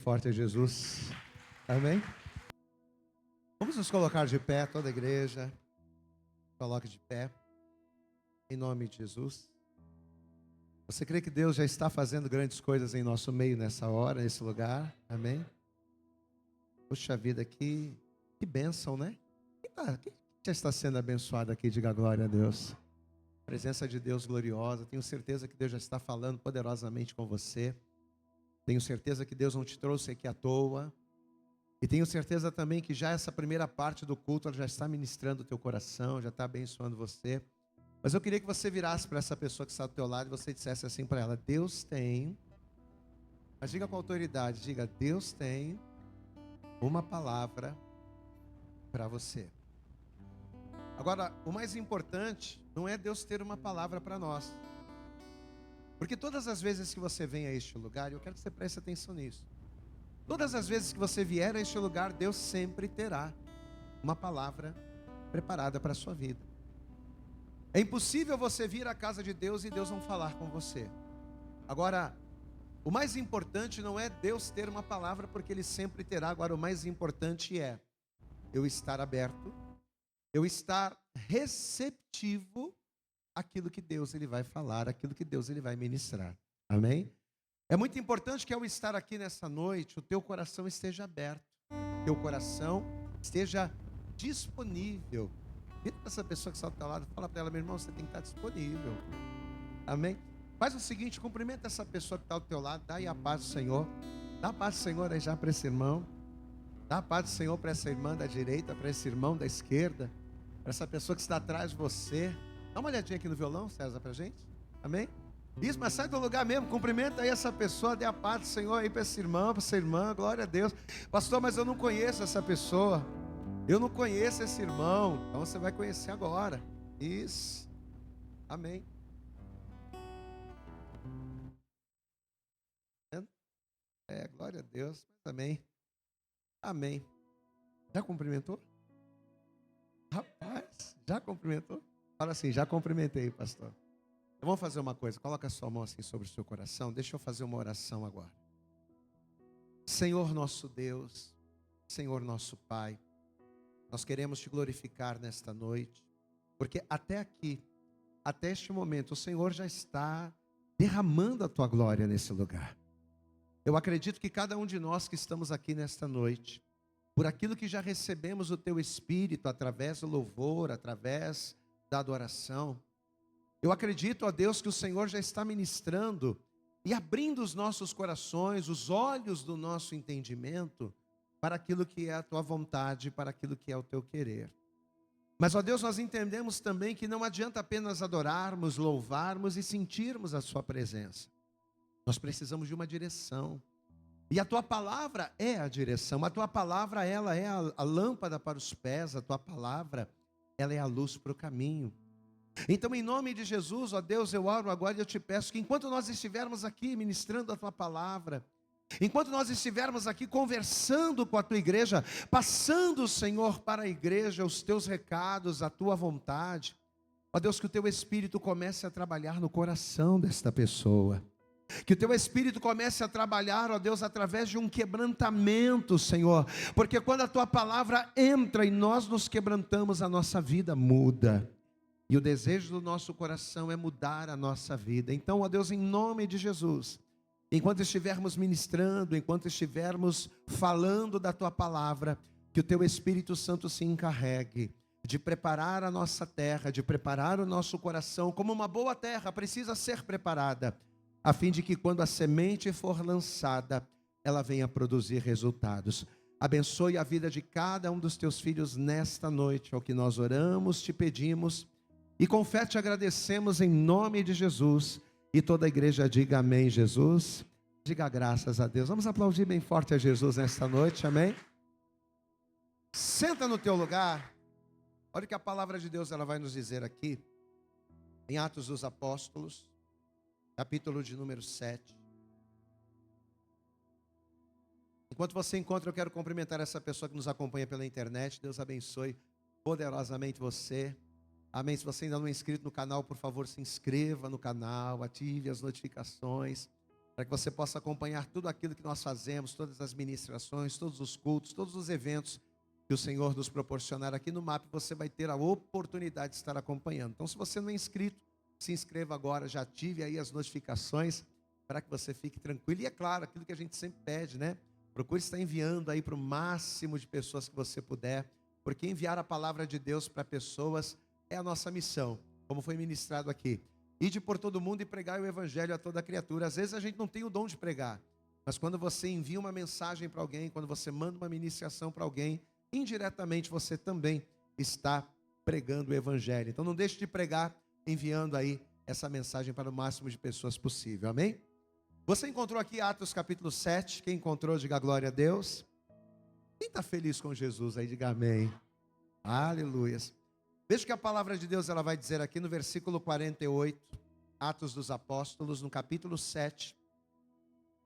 Forte a Jesus. Amém? Vamos nos colocar de pé, toda a igreja. Coloque de pé. Em nome de Jesus. Você crê que Deus já está fazendo grandes coisas em nosso meio nessa hora, nesse lugar? Amém? Puxa vida, que bênção, né? Quem já está sendo abençoado aqui? Diga glória a Deus. Presença de Deus gloriosa. Tenho certeza que Deus já está falando poderosamente com você. Tenho certeza que Deus não te trouxe aqui à toa. E tenho certeza também que já essa primeira parte do culto ela já está ministrando o teu coração, já está abençoando você. Mas eu queria que você virasse para essa pessoa que está do teu lado e você dissesse assim para ela: Deus tem, mas diga com autoridade, diga: Deus tem uma palavra para você. Agora, o mais importante não é Deus ter uma palavra para nós. Porque todas as vezes que você vem a este lugar, eu quero que você preste atenção nisso. Todas as vezes que você vier a este lugar, Deus sempre terá uma palavra preparada para a sua vida. É impossível você vir à casa de Deus e Deus não falar com você. Agora, o mais importante não é Deus ter uma palavra, porque Ele sempre terá. Agora, o mais importante é eu estar aberto, eu estar receptivo àquilo que Deus Ele vai falar, àquilo que Deus Ele vai ministrar. Amém? É muito importante que ao estar aqui nessa noite, o teu coração esteja aberto, o teu coração esteja disponível. Vira para essa pessoa que está do teu lado, fala para ela: meu irmão, você tem que estar disponível. Amém? Faz o seguinte, cumprimenta essa pessoa que está do teu lado, dá aí a paz do Senhor. Dá a paz do Senhor aí já para esse irmão. Dá a paz do Senhor para essa irmã da direita, para esse irmão da esquerda, para essa pessoa que está atrás de você. Dá uma olhadinha aqui no violão, César, para a gente. Amém? Isso, mas sai do lugar mesmo, cumprimenta aí essa pessoa, dê a paz do Senhor aí para esse irmão, para essa irmã, glória a Deus. Pastor, mas eu não conheço essa pessoa, eu não conheço esse irmão, então você vai conhecer agora. Isso, amém. Glória a Deus, amém, amém. Já cumprimentou? Rapaz, já cumprimentou? Fala assim: já cumprimentei, pastor. Então vamos fazer uma coisa, coloca a sua mão assim sobre o seu coração. Deixa eu fazer uma oração agora. Senhor nosso Deus, Senhor nosso Pai, nós queremos te glorificar nesta noite, porque até aqui, até este momento, o Senhor já está derramando a tua glória nesse lugar. Eu acredito que cada um de nós que estamos aqui nesta noite, por aquilo que já recebemos do teu Espírito, através do louvor, através da adoração, eu acredito, ó Deus, que o Senhor já está ministrando e abrindo os nossos corações, os olhos do nosso entendimento para aquilo que é a tua vontade, para aquilo que é o teu querer. Mas, ó Deus, nós entendemos também que não adianta apenas adorarmos, louvarmos e sentirmos a sua presença. Nós precisamos de uma direção. E a tua palavra é a direção. A tua palavra, ela é a lâmpada para os pés. A tua palavra, ela é a luz para o caminho. Então, em nome de Jesus, ó Deus, eu oro agora e eu te peço que enquanto nós estivermos aqui ministrando a tua palavra, enquanto nós estivermos aqui conversando com a tua igreja, passando, Senhor, para a igreja os teus recados, a tua vontade, ó Deus, que o teu Espírito comece a trabalhar no coração desta pessoa. Que o teu Espírito comece a trabalhar, ó Deus, através de um quebrantamento, Senhor. Porque quando a tua palavra entra e nós nos quebrantamos, a nossa vida muda. E o desejo do nosso coração é mudar a nossa vida. Então, ó Deus, em nome de Jesus, enquanto estivermos ministrando, enquanto estivermos falando da tua palavra, que o teu Espírito Santo se encarregue de preparar a nossa terra, de preparar o nosso coração, como uma boa terra precisa ser preparada, a fim de que quando a semente for lançada, ela venha produzir resultados. Abençoe a vida de cada um dos teus filhos nesta noite, é o que nós oramos, te pedimos, e com fé te agradecemos em nome de Jesus. E toda a igreja diga amém, Jesus. Diga graças a Deus. Vamos aplaudir bem forte a Jesus nesta noite, amém? Senta no teu lugar. Olha o que a palavra de Deus ela vai nos dizer aqui, em Atos dos Apóstolos, capítulo de número 7. Enquanto você encontra, eu quero cumprimentar essa pessoa que nos acompanha pela internet. Deus abençoe poderosamente você. Amém. Se você ainda não é inscrito no canal, por favor, se inscreva no canal, ative as notificações, para que você possa acompanhar tudo aquilo que nós fazemos, todas as ministrações, todos os cultos, todos os eventos que o Senhor nos proporcionar aqui no MAP, você vai ter a oportunidade de estar acompanhando. Então, se você não é inscrito, se inscreva agora, já ative aí as notificações para que você fique tranquilo. E é claro, aquilo que a gente sempre pede, né? Procure estar enviando aí para o máximo de pessoas que você puder, porque enviar a palavra de Deus para pessoas é a nossa missão, como foi ministrado aqui. Ide por todo mundo e pregai o evangelho a toda criatura. Às vezes a gente não tem o dom de pregar, mas quando você envia uma mensagem para alguém, quando você manda uma ministração para alguém, indiretamente você também está pregando o evangelho. Então não deixe de pregar enviando aí essa mensagem para o máximo de pessoas possível. Amém? Você encontrou aqui Atos capítulo 7. Quem encontrou, diga glória a Deus. Quem está feliz com Jesus aí, diga amém. Aleluias. Veja que a palavra de Deus ela vai dizer aqui no versículo 48, Atos dos Apóstolos, no capítulo 7,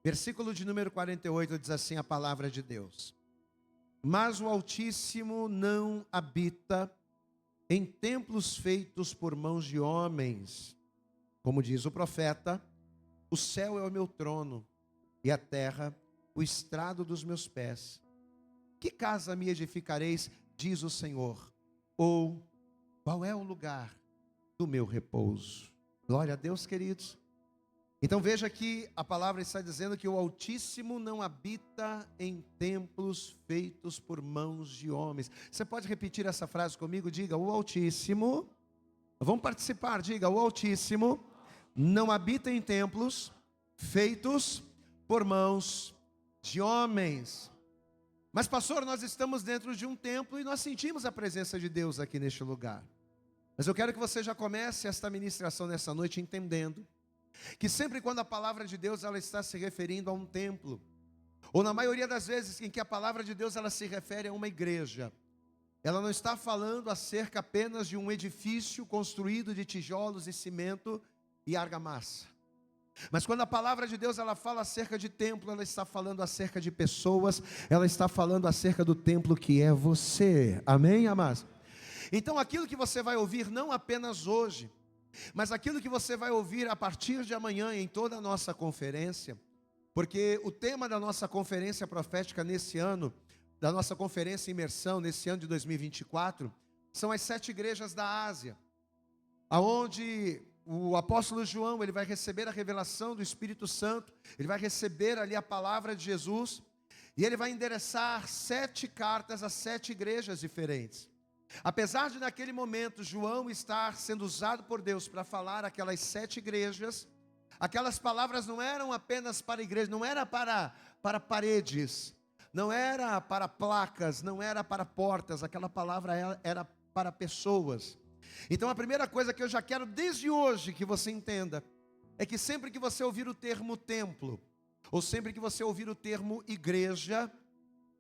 versículo de número 48, diz assim a palavra de Deus: mas o Altíssimo não habita em templos feitos por mãos de homens. Como diz o profeta, o céu é o meu trono e a terra o estrado dos meus pés. Que casa me edificareis, diz o Senhor? Ou qual é o lugar do meu repouso? Glória a Deus, queridos. Então veja que a palavra está dizendo que o Altíssimo não habita em templos feitos por mãos de homens. Você pode repetir essa frase comigo? Diga, o Altíssimo, vamos participar, diga, o Altíssimo não habita em templos feitos por mãos de homens. Mas pastor, nós estamos dentro de um templo e nós sentimos a presença de Deus aqui neste lugar. Mas eu quero que você já comece esta ministração nessa noite entendendo que sempre quando a palavra de Deus ela está se referindo a um templo, ou na maioria das vezes em que a palavra de Deus ela se refere a uma igreja, ela não está falando acerca apenas de um edifício construído de tijolos e cimento e argamassa. Mas quando a palavra de Deus ela fala acerca de templo, ela está falando acerca de pessoas, ela está falando acerca do templo que é você. Amém, amados? Então aquilo que você vai ouvir não apenas hoje, mas aquilo que você vai ouvir a partir de amanhã em toda a nossa conferência, porque o tema da nossa conferência profética nesse ano, da nossa conferência imersão nesse ano de 2024, são as 7 igrejas da Ásia, aonde o apóstolo João, ele vai receber a revelação do Espírito Santo, ele vai receber ali a palavra de Jesus, e ele vai endereçar 7 cartas a 7 igrejas diferentes. Apesar de naquele momento João estar sendo usado por Deus para falar aquelas 7 igrejas, aquelas palavras não eram apenas para igrejas, não era para paredes, não era para placas, não era para portas, aquela palavra era para pessoas. Então a primeira coisa que eu já quero desde hoje que você entenda, é que sempre que você ouvir o termo templo, ou sempre que você ouvir o termo igreja,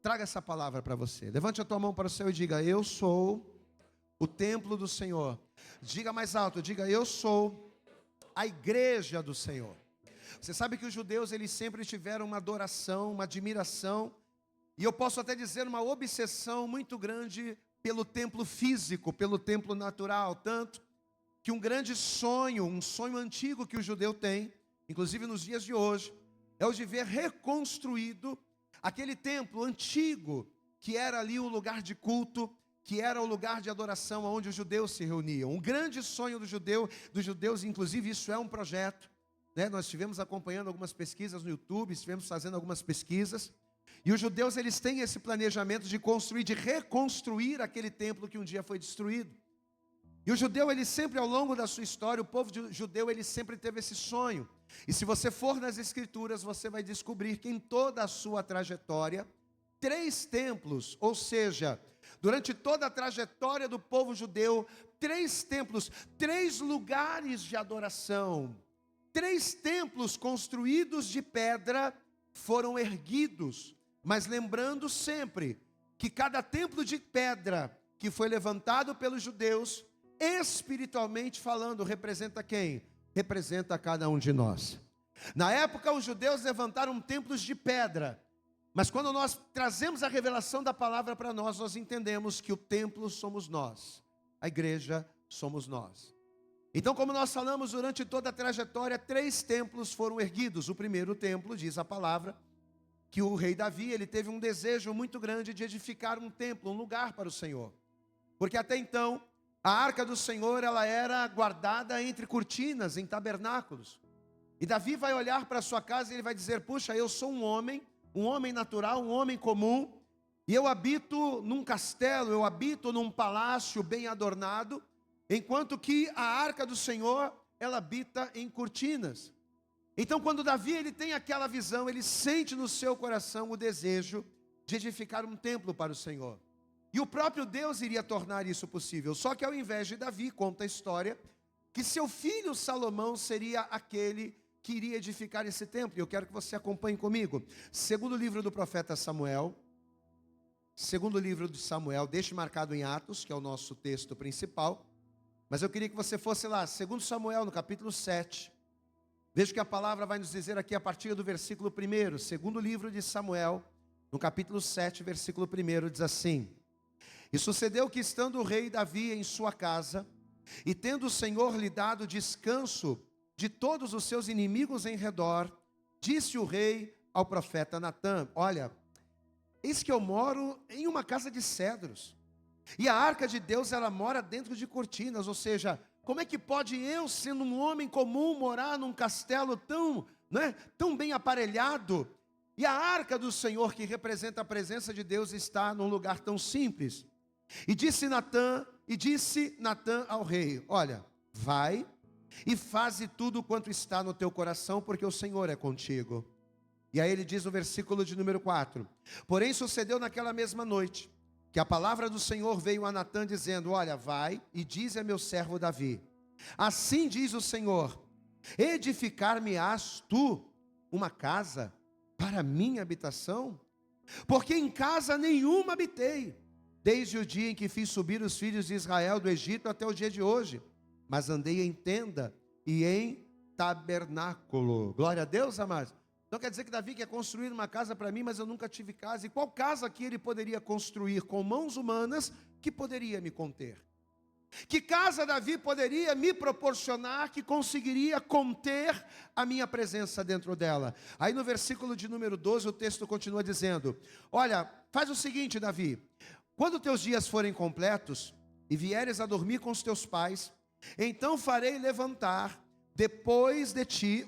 traga essa palavra para você. Levante a tua mão para o céu e diga, eu sou o templo do Senhor. Diga mais alto, diga, eu sou a igreja do Senhor. Você sabe que os judeus, eles sempre tiveram uma adoração, uma admiração, e eu posso até dizer uma obsessão muito grande pelo templo físico, pelo templo natural, tanto que um grande sonho, um sonho antigo que o judeu tem, inclusive nos dias de hoje, é o de ver reconstruído aquele templo antigo, que era ali o lugar de culto, que era o lugar de adoração onde os judeus se reuniam. Um grande sonho dos judeus, inclusive isso é um projeto, né? Nós estivemos acompanhando algumas pesquisas no YouTube, estivemos fazendo algumas pesquisas, e os judeus eles têm esse planejamento de construir, de reconstruir aquele templo que um dia foi destruído. E o judeu, ele sempre ao longo da sua história, o povo judeu, ele sempre teve esse sonho. E se você for nas escrituras, você vai descobrir que em toda a sua trajetória, 3 templos, ou seja, durante toda a trajetória do povo judeu, 3 templos, 3 lugares de adoração, 3 templos construídos de pedra foram erguidos, mas lembrando sempre que cada templo de pedra que foi levantado pelos judeus, espiritualmente falando, representa quem? Representa cada um de nós. Na época os judeus levantaram templos de pedra, mas quando nós trazemos a revelação da palavra para nós, nós entendemos que o templo somos nós, a igreja somos nós. Então, como nós falamos durante toda a trajetória, 3 templos foram erguidos. O primeiro templo, diz a palavra, que o rei Davi, ele teve um desejo muito grande de edificar um templo, um lugar para o Senhor. Porque até então, a arca do Senhor, ela era guardada entre cortinas, em tabernáculos. E Davi vai olhar para a sua casa e ele vai dizer: puxa, eu sou um homem natural, um homem comum, e eu habito num castelo, eu habito num palácio bem adornado, enquanto que a arca do Senhor, ela habita em cortinas. Então, quando Davi ele tem aquela visão, ele sente no seu coração o desejo de edificar um templo para o Senhor. E o próprio Deus iria tornar isso possível. Só que ao invés de Davi, conta a história, que seu filho Salomão seria aquele que iria edificar esse templo. E eu quero que você acompanhe comigo. Segundo livro do profeta Samuel, deixe marcado em Atos, que é o nosso texto principal. Mas eu queria que você fosse lá, segundo Samuel, no capítulo 7. Veja que a palavra vai nos dizer aqui a partir do versículo 1. Segundo livro de Samuel, no capítulo 7, versículo 1, diz assim: E sucedeu que, estando o rei Davi em sua casa, e tendo o Senhor lhe dado descanso de todos os seus inimigos em redor, disse o rei ao profeta Natã: olha, eis que eu moro em uma casa de cedros, e a arca de Deus, ela mora dentro de cortinas. Ou seja, como é que pode eu, sendo um homem comum, morar num castelo tão bem aparelhado? E a arca do Senhor, que representa a presença de Deus, está num lugar tão simples. E disse Natã ao rei: olha, vai e faze tudo quanto está no teu coração, porque o Senhor é contigo. E aí ele diz no versículo de número 4: Porém sucedeu naquela mesma noite, que a palavra do Senhor veio a Natã dizendo: olha, vai e dize a meu servo Davi: assim diz o Senhor, edificar-me-ás tu uma casa para minha habitação? Porque em casa nenhuma habitei, desde o dia em que fiz subir os filhos de Israel do Egito até o dia de hoje, mas andei em tenda e em tabernáculo. Glória a Deus, amados. Então quer dizer que Davi quer construir uma casa para mim, mas eu nunca tive casa. E qual casa que ele poderia construir com mãos humanas que poderia me conter? Que casa Davi poderia me proporcionar que conseguiria conter a minha presença dentro dela? Aí no versículo de número 12 o texto continua dizendo: olha, faz o seguinte, Davi, quando teus dias forem completos e vieres a dormir com os teus pais, então farei levantar depois de ti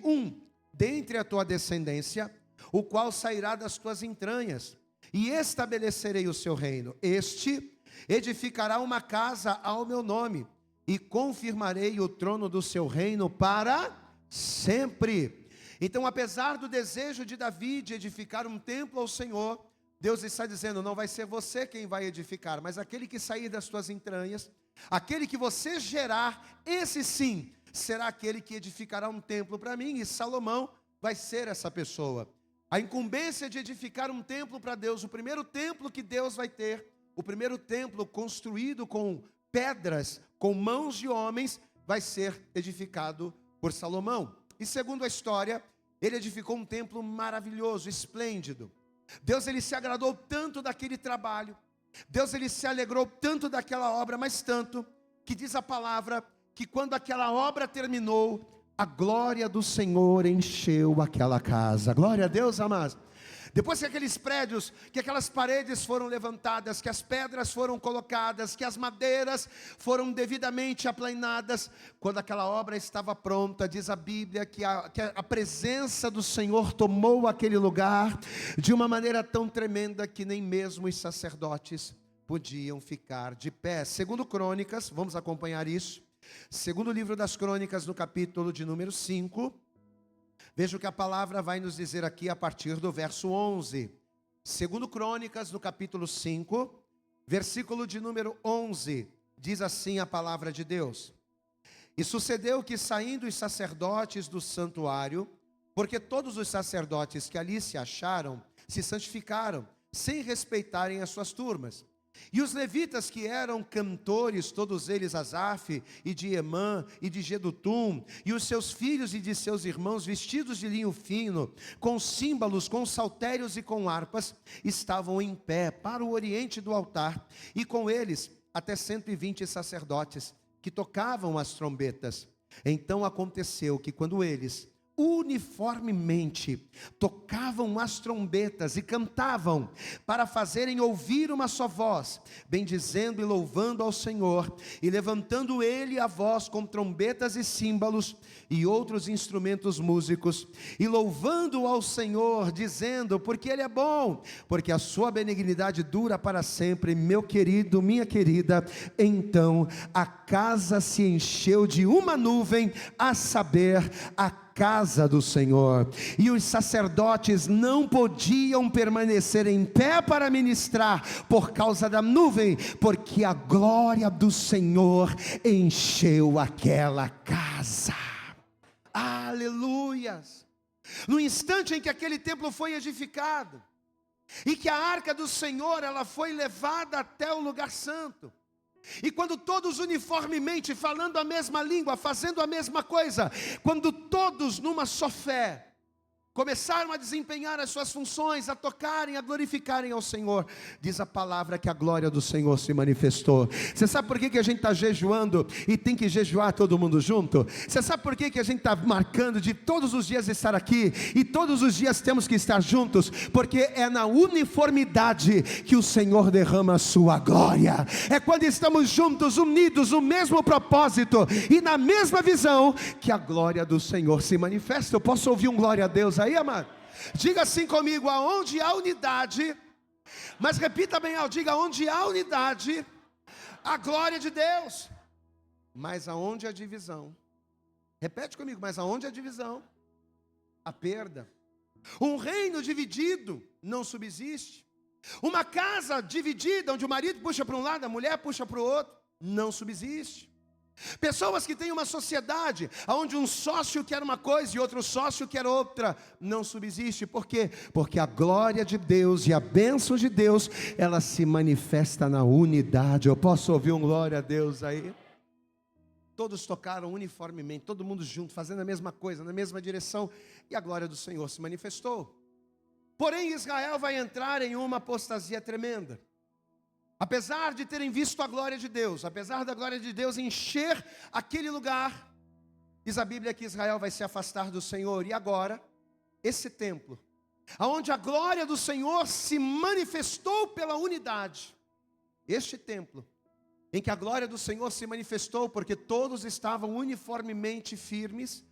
dentre a tua descendência, o qual sairá das tuas entranhas, e estabelecerei o seu reino. Este edificará uma casa ao meu nome, e confirmarei o trono do seu reino para sempre. Então, apesar do desejo de Davi de edificar um templo ao Senhor, Deus está dizendo: não vai ser você quem vai edificar, mas aquele que sair das tuas entranhas, aquele que você gerar, esse sim será aquele que edificará um templo para mim. E Salomão vai ser essa pessoa. A incumbência de edificar um templo para Deus, o primeiro templo que Deus vai ter, o primeiro templo construído com pedras, com mãos de homens, vai ser edificado por Salomão. E segundo a história, ele edificou um templo maravilhoso, esplêndido. Deus, ele se agradou tanto daquele trabalho, Deus, ele se alegrou tanto daquela obra, mas tanto, que diz a palavra, que quando aquela obra terminou, a glória do Senhor encheu aquela casa. Glória a Deus, amados. Depois que aqueles prédios, que aquelas paredes foram levantadas, que as pedras foram colocadas, que as madeiras foram devidamente aplainadas, quando aquela obra estava pronta, diz a Bíblia que a presença do Senhor tomou aquele lugar de uma maneira tão tremenda que nem mesmo os sacerdotes podiam ficar de pé. Segundo Crônicas, vamos acompanhar isso. Segundo livro das Crônicas, no capítulo de número 5, veja o que a palavra vai nos dizer aqui a partir do verso 11. Segundo Crônicas, no capítulo 5, versículo de número 11, diz assim a palavra de Deus: E sucedeu que, saindo os sacerdotes do santuário, porque todos os sacerdotes que ali se acharam, se santificaram, sem respeitarem as suas turmas. E os levitas, que eram cantores, todos eles Asaf, e de Emã, e de Jedutum, e os seus filhos e de seus irmãos, vestidos de linho fino, com símbolos, com saltérios e com harpas, estavam em pé para o oriente do altar, e com eles até 120 sacerdotes, que tocavam as trombetas. Então aconteceu que quando eles uniformemente tocavam as trombetas e cantavam para fazerem ouvir uma só voz, bendizendo e louvando ao Senhor, e levantando ele a voz com trombetas e símbolos e outros instrumentos músicos, e louvando ao Senhor, dizendo: porque Ele é bom, porque a sua benignidade dura para sempre. Meu querido, minha querida, então a casa se encheu de uma nuvem, a saber, a casa do Senhor, e os sacerdotes não podiam permanecer em pé para ministrar por causa da nuvem, porque a glória do Senhor encheu aquela casa. Aleluias! No instante em que aquele templo foi edificado e que a arca do Senhor ela foi levada até o lugar santo, e quando todos uniformemente falando a mesma língua, fazendo a mesma coisa, quando todos numa só fé começaram a desempenhar as suas funções, a tocarem, a glorificarem ao Senhor, diz a palavra que a glória do Senhor se manifestou. Você sabe por que a gente está jejuando e tem que jejuar todo mundo junto? Você sabe por que a gente está marcando de todos os dias estar aqui e todos os dias temos que estar juntos? Porque é na uniformidade que o Senhor derrama a sua glória. É quando estamos juntos, unidos, no mesmo propósito e na mesma visão, que a glória do Senhor se manifesta. Eu posso ouvir um glória a Deus aí, amado? Diga assim comigo: aonde há unidade, mas repita bem alto, diga: onde há unidade, a glória de Deus. Mas aonde há divisão, repete comigo, mas aonde há divisão, a perda. Um reino dividido não subsiste. Uma casa dividida, onde o marido puxa para um lado, a mulher puxa para o outro, não subsiste. Pessoas que têm uma sociedade onde um sócio quer uma coisa e outro sócio quer outra, não subsiste. Por quê? Porque a glória de Deus e a bênção de Deus, ela se manifesta na unidade. Eu posso ouvir um glória a Deus aí? Todos tocaram uniformemente, todo mundo junto, fazendo a mesma coisa, na mesma direção, e a glória do Senhor se manifestou. Porém Israel vai entrar em uma apostasia tremenda. Apesar de terem visto a glória de Deus, apesar da glória de Deus encher aquele lugar, diz a Bíblia que Israel vai se afastar do Senhor. E agora, esse templo, onde a glória do Senhor se manifestou pela unidade, este templo, em que a glória do Senhor se manifestou porque todos estavam uniformemente firmes,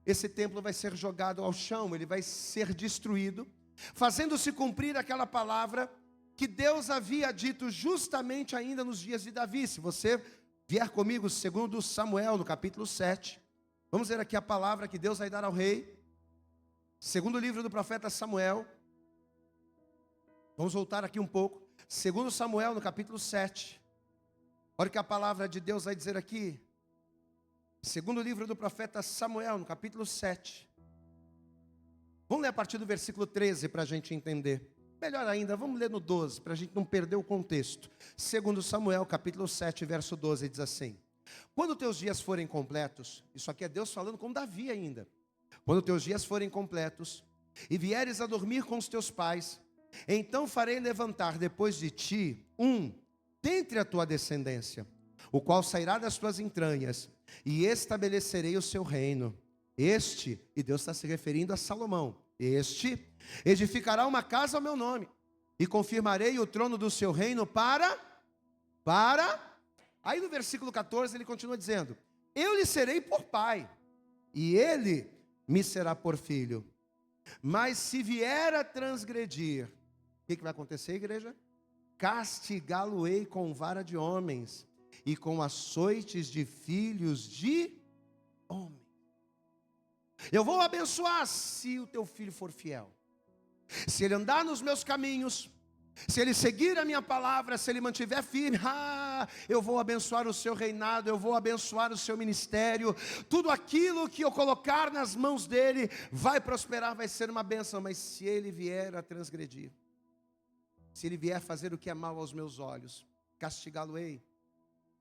esse templo vai ser jogado ao chão, ele vai ser destruído, fazendo-se cumprir aquela palavra que Deus havia dito justamente ainda nos dias de Davi. Se você vier comigo, segundo Samuel, no capítulo 7, vamos ver aqui a palavra que Deus vai dar ao rei, segundo livro do profeta Samuel, vamos voltar aqui um pouco, segundo Samuel, no capítulo 7, olha o que a palavra de Deus vai dizer aqui, segundo livro do profeta Samuel, no capítulo 7, vamos ler a partir do versículo 13 para a gente entender. Melhor ainda, vamos ler no 12, para a gente não perder o contexto. Segundo Samuel, capítulo 7, verso 12, diz assim: quando teus dias forem completos, isso aqui é Deus falando com Davi ainda. Quando teus dias forem completos, e vieres a dormir com os teus pais, então farei levantar depois de ti dentre a tua descendência, o qual sairá das tuas entranhas, e estabelecerei o seu reino. Este, e Deus está se referindo a Salomão, este edificará uma casa ao meu nome, e confirmarei o trono do seu reino aí no versículo 14 ele continua dizendo: eu lhe serei por pai, e ele me será por filho. Mas se vier a transgredir, o que vai acontecer, igreja? Castigá-lo-ei com vara de homens, e com açoites de filhos de homens. Eu vou abençoar se o teu filho for fiel, se ele andar nos meus caminhos, se ele seguir a minha palavra, se ele mantiver firme, eu vou abençoar o seu reinado, eu vou abençoar o seu ministério, tudo aquilo que eu colocar nas mãos dele vai prosperar, vai ser uma bênção. Mas se ele vier a transgredir, se ele vier fazer o que é mal aos meus olhos, castigá-lo-ei.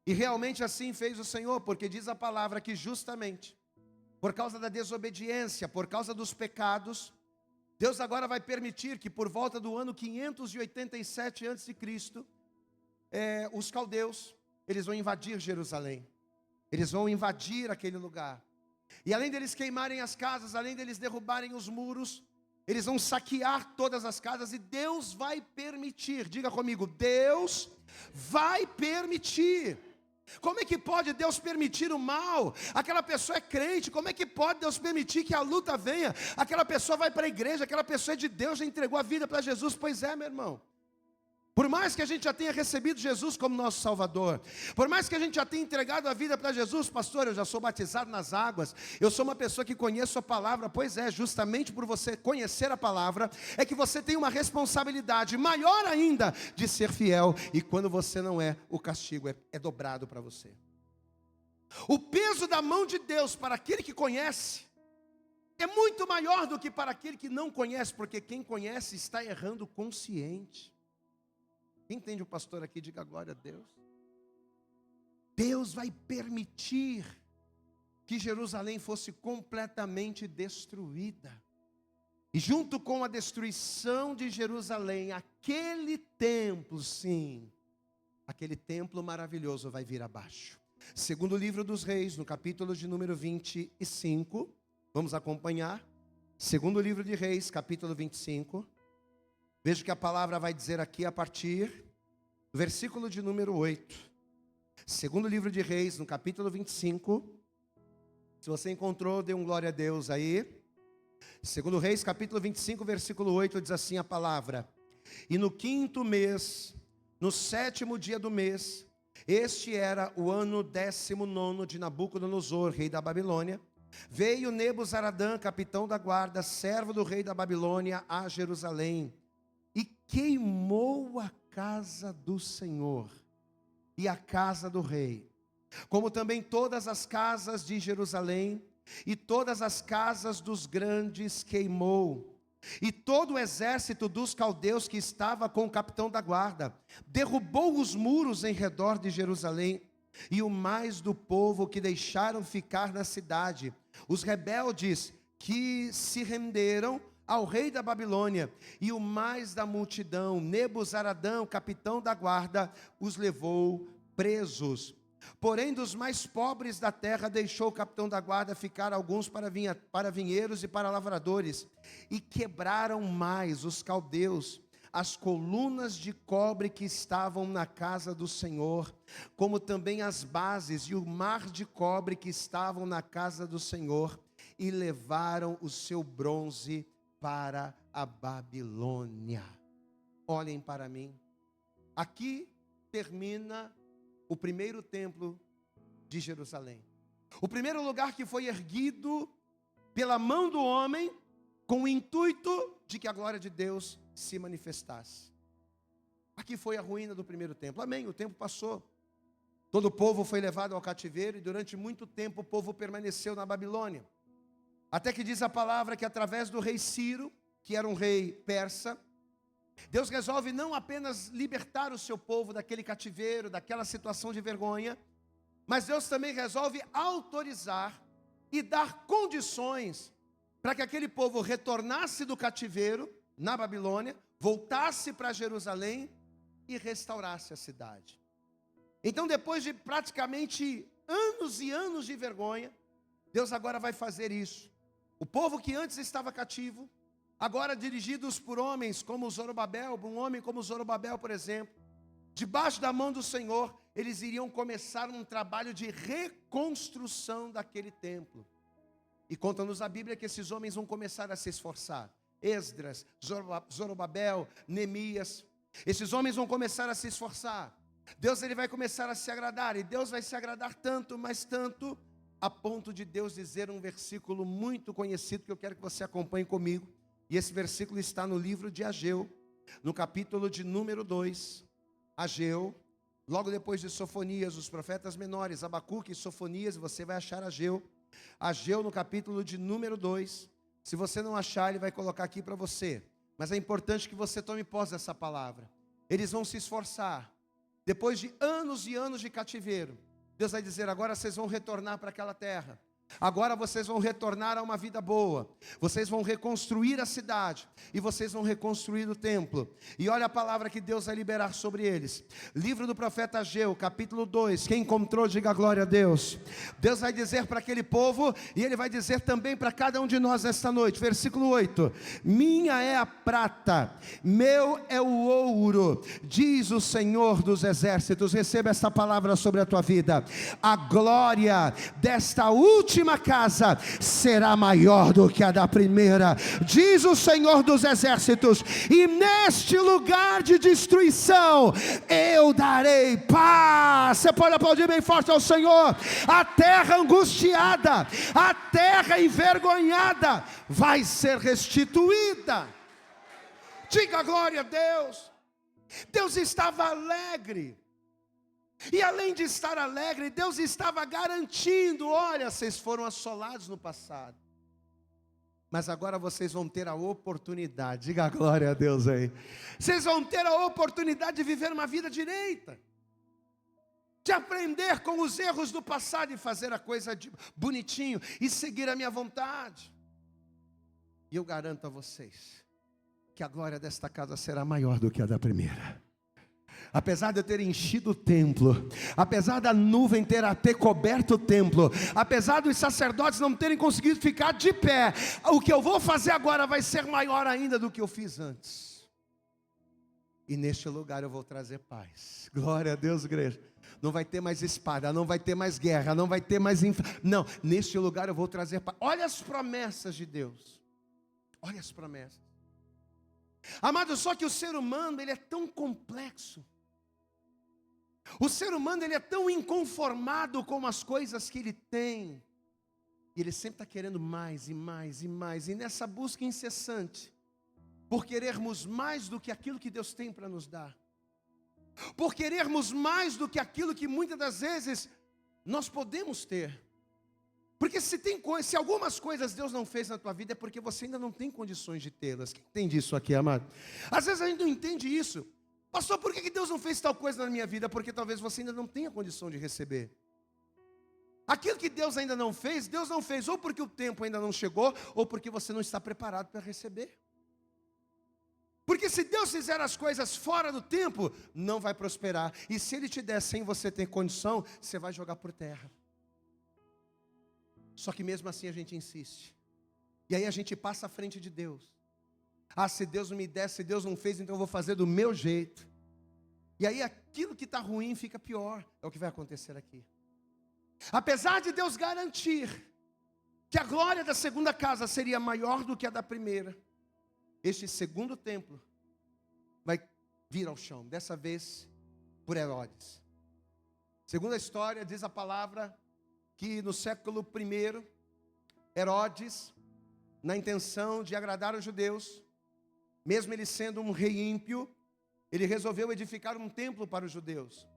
E realmente assim fez o Senhor, porque diz a palavra que justamente por causa da desobediência, por causa dos pecados, Deus agora vai permitir que por volta do ano 587 a.C., os caldeus, eles vão invadir Jerusalém. Eles vão invadir aquele lugar. E além deles queimarem as casas, além deles derrubarem os muros, eles vão saquear todas as casas e Deus vai permitir. Diga comigo, Deus vai permitir. Como é que pode Deus permitir o mal? Aquela pessoa é crente, como é que pode Deus permitir que a luta venha? Aquela pessoa vai para a igreja, aquela pessoa é de Deus, já entregou a vida para Jesus. Pois é, meu irmão. Por mais que a gente já tenha recebido Jesus como nosso Salvador, por mais que a gente já tenha entregado a vida para Jesus, pastor, eu já sou batizado nas águas, eu sou uma pessoa que conheço a palavra. Pois é, justamente por você conhecer a palavra, é que você tem uma responsabilidade maior ainda de ser fiel, e quando você não é, o castigo é dobrado para você. O peso da mão de Deus para aquele que conhece, é muito maior do que para aquele que não conhece, porque quem conhece está errando consciente. Quem entende o pastor aqui, diga glória a Deus. Deus vai permitir que Jerusalém fosse completamente destruída. E junto com a destruição de Jerusalém, aquele templo, sim, aquele templo maravilhoso vai vir abaixo. Segundo livro dos Reis, no capítulo de número 25, vamos acompanhar. Segundo livro de Reis, capítulo 25. Veja que a palavra vai dizer aqui a partir do versículo de número 8. Segundo livro de Reis, no capítulo 25. Se você encontrou, dê um glória a Deus aí. Segundo Reis, capítulo 25, versículo 8, diz assim a palavra: E no 5º mês, no 7º dia do mês, este era o ano 19º de Nabucodonosor, rei da Babilônia, veio Nebuzaradã, capitão da guarda, servo do rei da Babilônia, a Jerusalém, e queimou a casa do Senhor e a casa do rei, como também todas as casas de Jerusalém, e todas as casas dos grandes queimou, e todo o exército dos caldeus que estava com o capitão da guarda, derrubou os muros em redor de Jerusalém, e o mais do povo que deixaram ficar na cidade, os rebeldes que se renderam ao rei da Babilônia, e o mais da multidão, Nebuzaradã, capitão da guarda, os levou presos. Porém, dos mais pobres da terra, deixou o capitão da guarda ficar alguns para vinheiros e para lavradores, e quebraram mais os caldeus as colunas de cobre que estavam na casa do Senhor, como também as bases e o mar de cobre que estavam na casa do Senhor, e levaram o seu bronze para a Babilônia. Olhem para mim. Aqui termina o primeiro templo de Jerusalém. O primeiro lugar que foi erguido pela mão do homem, com o intuito de que a glória de Deus se manifestasse. Aqui foi a ruína do primeiro templo. Amém, o tempo passou. Todo o povo foi levado ao cativeiro e durante muito tempo o povo permaneceu na Babilônia. Até que diz a palavra que através do rei Ciro, que era um rei persa, Deus resolve não apenas libertar o seu povo daquele cativeiro, daquela situação de vergonha, mas Deus também resolve autorizar e dar condições para que aquele povo retornasse do cativeiro na Babilônia, voltasse para Jerusalém e restaurasse a cidade. Então, depois de praticamente anos e anos de vergonha, Deus agora vai fazer isso. O povo que antes estava cativo, agora dirigidos por homens como Zorobabel, um homem como Zorobabel, por exemplo, debaixo da mão do Senhor, eles iriam começar um trabalho de reconstrução daquele templo. E conta-nos a Bíblia que esses homens vão começar a se esforçar. Esdras, Zorobabel, Neemias, esses homens vão começar a se esforçar. Deus ele vai começar a se agradar, e Deus vai se agradar tanto, mas tanto, a ponto de Deus dizer um versículo muito conhecido que eu quero que você acompanhe comigo. E esse versículo está no livro de Ageu, no capítulo de número 2. Ageu, logo depois de Sofonias, os profetas menores, Abacuque e Sofonias, você vai achar Ageu. Ageu no capítulo de número 2. Se você não achar, ele vai colocar aqui para você. Mas é importante que você tome posse dessa palavra. Eles vão se esforçar. Depois de anos e anos de cativeiro, Deus vai dizer, agora vocês vão retornar para aquela terra. Agora vocês vão retornar a uma vida boa. Vocês vão reconstruir a cidade. E vocês vão reconstruir o templo. E olha a palavra que Deus vai liberar sobre eles. Livro do profeta Ageu, capítulo 2. Quem encontrou, diga glória a Deus. Deus vai dizer para aquele povo, e Ele vai dizer também para cada um de nós esta noite. Versículo 8. Minha é a prata, meu é o ouro, diz o Senhor dos exércitos. Receba esta palavra sobre a tua vida. A glória desta última casa será maior do que a da primeira, diz o Senhor dos exércitos, e neste lugar de destruição eu darei paz. Você pode aplaudir bem forte ao Senhor. A terra angustiada, a terra envergonhada vai ser restituída. Diga glória a Deus. Deus estava alegre. E além de estar alegre, Deus estava garantindo: olha, vocês foram assolados no passado, mas agora vocês vão ter a oportunidade, diga glória a Deus aí, vocês vão ter a oportunidade de viver uma vida direita, de aprender com os erros do passado e fazer a coisa bonitinho e seguir a minha vontade. E eu garanto a vocês que a glória desta casa será maior do que a da primeira. Apesar de eu ter enchido o templo, apesar da nuvem ter coberto o templo, apesar dos sacerdotes não terem conseguido ficar de pé, o que eu vou fazer agora vai ser maior ainda do que eu fiz antes. E neste lugar eu vou trazer paz. Glória a Deus, igreja. Não vai ter mais espada, não vai ter mais guerra, não vai ter mais... Não, neste lugar eu vou trazer paz. Olha as promessas de Deus. Olha as promessas. Amado, só que o ser humano, ele é tão complexo. O ser humano, ele é tão inconformado com as coisas que ele tem. E ele sempre está querendo mais e mais e mais. E nessa busca incessante, por querermos mais do que aquilo que Deus tem para nos dar, por querermos mais do que aquilo que muitas das vezes nós podemos ter. Porque se algumas coisas Deus não fez na tua vida, é porque você ainda não tem condições de tê-las. Quem entende isso aqui, amado? Às vezes a gente não entende isso. Pastor, por que Deus não fez tal coisa na minha vida? Porque talvez você ainda não tenha condição de receber. Aquilo que Deus ainda não fez, Deus não fez ou porque o tempo ainda não chegou, ou porque você não está preparado para receber. Porque se Deus fizer as coisas fora do tempo, não vai prosperar. E se Ele te der sem você ter condição, você vai jogar por terra. Só que mesmo assim a gente insiste. E aí a gente passa à frente de Deus. Ah, se Deus não me der, se Deus não fez, então eu vou fazer do meu jeito. E aí aquilo que está ruim fica pior. É o que vai acontecer aqui. Apesar de Deus garantir que a glória da segunda casa seria maior do que a da primeira, este segundo templo vai vir ao chão. Dessa vez por Herodes. Segundo a história, diz a palavra que no século I, Herodes, na intenção de agradar os judeus, mesmo ele sendo um rei ímpio, ele resolveu edificar um templo para os judeus.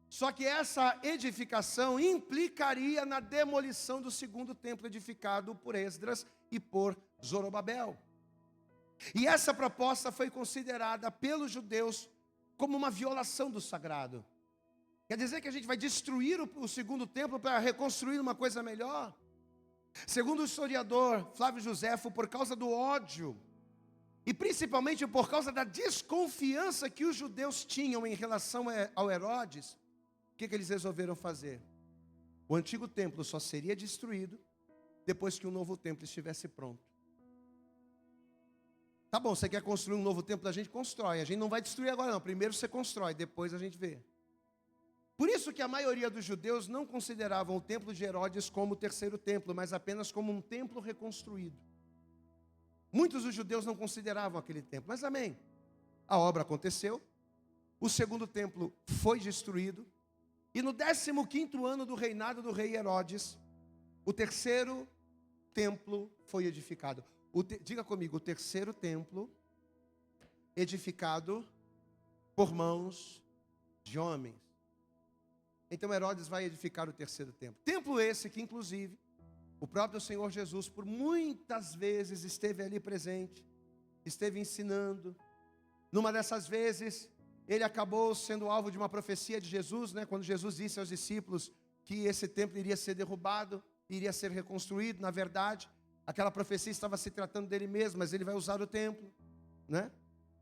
Só que essa edificação implicaria na demolição do segundo templo edificado por Esdras e por Zorobabel. E essa proposta foi considerada pelos judeus como uma violação do sagrado. Quer dizer que a gente vai destruir o segundo templo para reconstruir uma coisa melhor? Segundo o historiador Flávio Joséfo, por causa do ódio, e principalmente por causa da desconfiança que os judeus tinham em relação ao Herodes, o que eles resolveram fazer? O antigo templo só seria destruído depois que o novo templo estivesse pronto. Tá bom, você quer construir um novo templo? A gente constrói. A gente não vai destruir agora não. Primeiro você constrói, depois a gente vê. Por isso que a maioria dos judeus não consideravam o templo de Herodes como o terceiro templo, mas apenas como um templo reconstruído. Muitos dos judeus não consideravam aquele templo, mas amém. A obra aconteceu, o segundo templo foi destruído, e no 15º ano do reinado do rei Herodes, o terceiro templo foi edificado. Diga comigo, o terceiro templo edificado por mãos de homens. Então Herodes vai edificar o terceiro templo. Templo esse que, inclusive, o próprio Senhor Jesus, por muitas vezes, esteve ali presente, esteve ensinando. Numa dessas vezes, ele acabou sendo alvo de uma profecia de Jesus, né? Quando Jesus disse aos discípulos que esse templo iria ser derrubado. iria ser reconstruído. Na verdade, aquela profecia estava se tratando dele mesmo, mas ele vai usar o templo, né?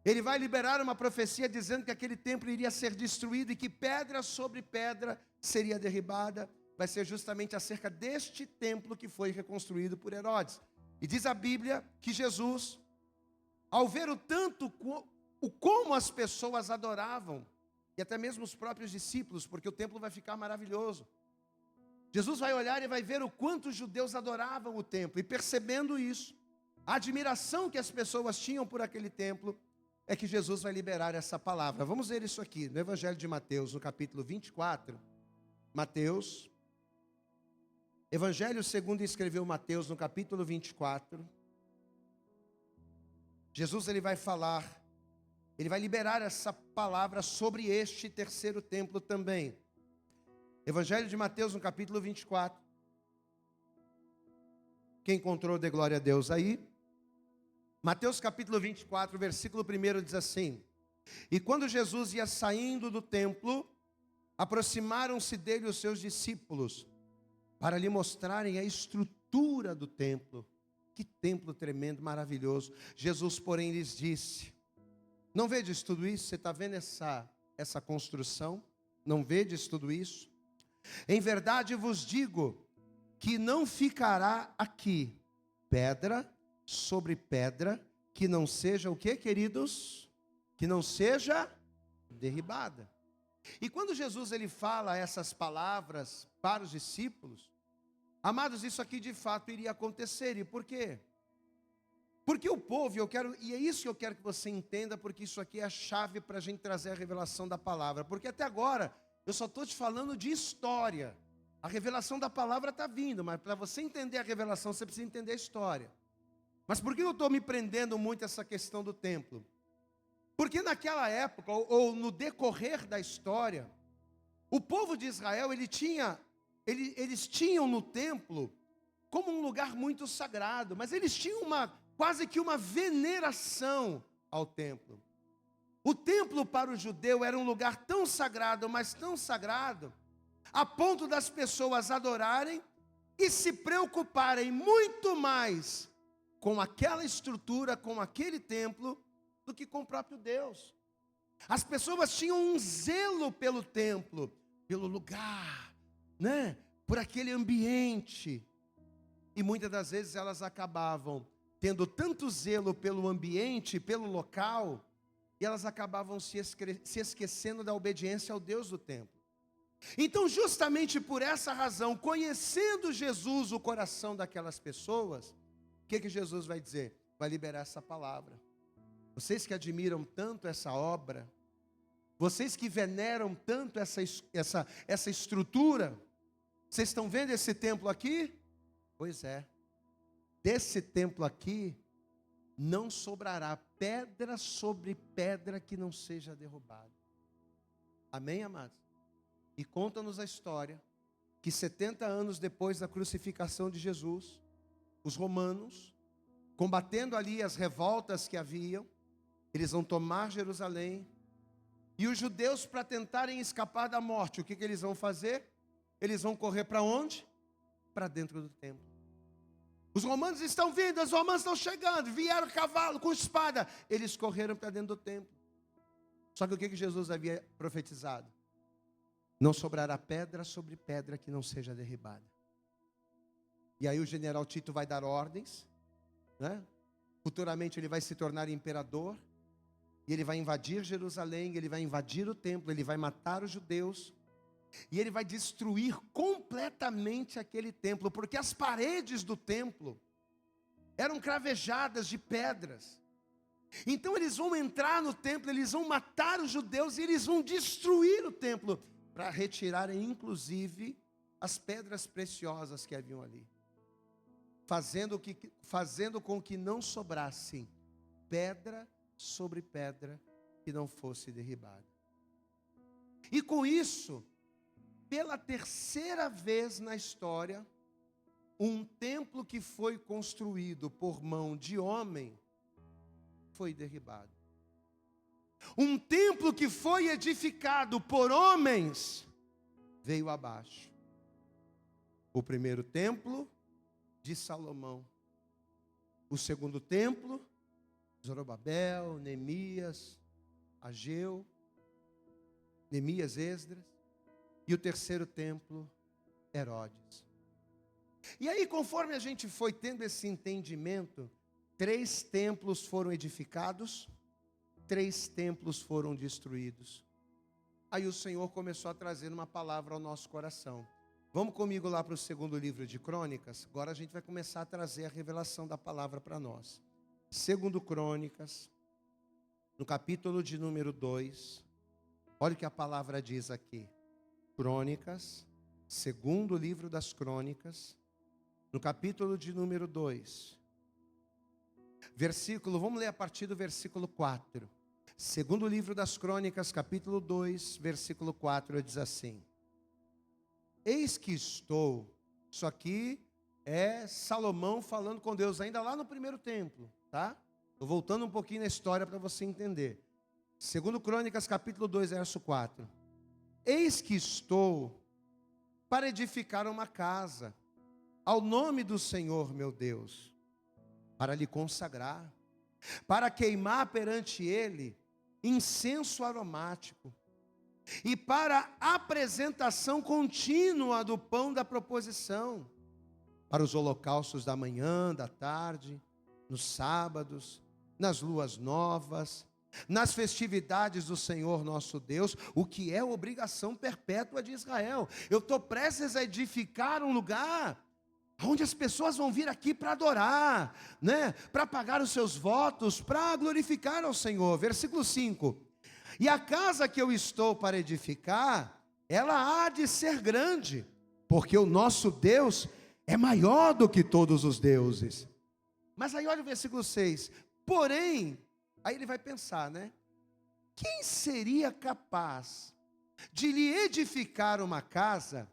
Ele vai liberar uma profecia dizendo que aquele templo iria ser destruído e que pedra sobre pedra seria derribada. Vai ser justamente acerca deste templo que foi reconstruído por Herodes. E diz a Bíblia que Jesus, ao ver o como as pessoas adoravam, e até mesmo os próprios discípulos, porque o templo vai ficar maravilhoso, Jesus vai olhar e vai ver o quanto os judeus adoravam o templo, e percebendo isso, a admiração que as pessoas tinham por aquele templo, é que Jesus vai liberar essa palavra. Vamos ver isso aqui, no Evangelho de Mateus, no capítulo 24, Mateus, Evangelho segundo escreveu Mateus, no capítulo 24, Jesus ele vai falar, ele vai liberar essa palavra sobre este terceiro templo também. Evangelho de Mateus, no capítulo 24. Quem encontrou, dê glória a Deus aí. Mateus capítulo 24, versículo 1 diz assim: E quando Jesus ia saindo do templo, aproximaram-se dele os seus discípulos, para lhe mostrarem a estrutura do templo. Que templo tremendo, maravilhoso. Jesus, porém, lhes disse: Não vedes tudo isso? Você está vendo essa construção? Não vedes tudo isso? Em verdade vos digo que não ficará aqui pedra sobre pedra que não seja o que, queridos? Que não seja derribada. E quando Jesus ele fala essas palavras para os discípulos, amados, isso aqui de fato iria acontecer. E por quê? Porque o povo, e é isso que eu quero que você entenda, porque isso aqui é a chave para a gente trazer a revelação da palavra. Porque até agora, eu só estou te falando de história. A revelação da palavra está vindo, mas para você entender a revelação, você precisa entender a história. Mas por que eu estou me prendendo muito a essa questão do templo? Porque naquela época, ou no decorrer da história, o povo de Israel, eles tinham no templo como um lugar muito sagrado, mas eles tinham quase que uma veneração ao templo. O templo para o judeu era um lugar tão sagrado, mas tão sagrado, a ponto das pessoas adorarem e se preocuparem muito mais com aquela estrutura, com aquele templo, do que com o próprio Deus. As pessoas tinham um zelo pelo templo, pelo lugar, né? Por aquele ambiente. E muitas das vezes elas acabavam tendo tanto zelo pelo ambiente, pelo local, e elas acabavam se esquecendo da obediência ao Deus do templo. Então, justamente por essa razão, conhecendo Jesus o coração daquelas pessoas, o que Jesus vai dizer? Vai liberar essa palavra. Vocês que admiram tanto essa obra, vocês que veneram tanto essa estrutura, vocês estão vendo esse templo aqui? Pois é, desse templo aqui, não sobrará pedra sobre pedra que não seja derrubada. Amém, amados? E conta-nos a história, que 70 anos depois da crucificação de Jesus, os romanos, combatendo ali as revoltas que haviam, eles vão tomar Jerusalém, e os judeus, para tentarem escapar da morte, o que eles vão fazer? Eles vão correr para onde? Para dentro do templo. Os romanos estão vindo, os romanos estão chegando, vieram cavalo com espada, eles correram para dentro do templo. Só que o que Jesus havia profetizado? Não sobrará pedra sobre pedra que não seja derribada. E aí o general Tito vai dar ordens, né? Futuramente ele vai se tornar imperador, e ele vai invadir Jerusalém, ele vai invadir o templo, ele vai matar os judeus, e ele vai destruir completamente aquele templo, porque as paredes do templo eram cravejadas de pedras. Então eles vão entrar no templo, eles vão matar os judeus, e eles vão destruir o templo, para retirarem inclusive as pedras preciosas que haviam ali, fazendo com que não sobrasse pedra sobre pedra que não fosse derribada. E com isso, pela terceira vez na história, um templo que foi construído por mão de homem foi derribado. Um templo que foi edificado por homens veio abaixo. O primeiro templo de Salomão. O segundo templo, Zorobabel, Neemias, Ageu, Neemias, Esdras. E o terceiro templo, Herodes. E aí, conforme a gente foi tendo esse entendimento, 3 templos foram edificados, 3 templos foram destruídos. Aí o Senhor começou a trazer uma palavra ao nosso coração. Vamos comigo lá para o segundo livro de Crônicas. Agora a gente vai começar a trazer a revelação da palavra para nós. Segundo Crônicas, no capítulo de número 2. Olha o que a palavra diz aqui. Crônicas, segundo livro das Crônicas, no capítulo de número 2. Versículo, vamos ler a partir do versículo 4. Segundo livro das Crônicas, capítulo 2, versículo 4, diz assim: Eis que estou, isso aqui é Salomão falando com Deus, ainda lá no primeiro templo, tá? Estou voltando um pouquinho na história para você entender. Segundo Crônicas, capítulo 2, verso 4. Eis que estou para edificar uma casa ao nome do Senhor meu Deus, para lhe consagrar, para queimar perante ele incenso aromático, e para apresentação contínua do pão da proposição, para os holocaustos da manhã, da tarde, nos sábados, nas luas novas, nas festividades do Senhor nosso Deus, o que é obrigação perpétua de Israel. Eu estou prestes a edificar um lugar onde as pessoas vão vir aqui para adorar, né? Para pagar os seus votos, para glorificar ao Senhor. Versículo 5. E a casa que eu estou para edificar, ela há de ser grande, porque o nosso Deus é maior do que todos os deuses. Mas aí olha o versículo 6. Porém, aí ele vai pensar, né? Quem seria capaz de lhe edificar uma casa,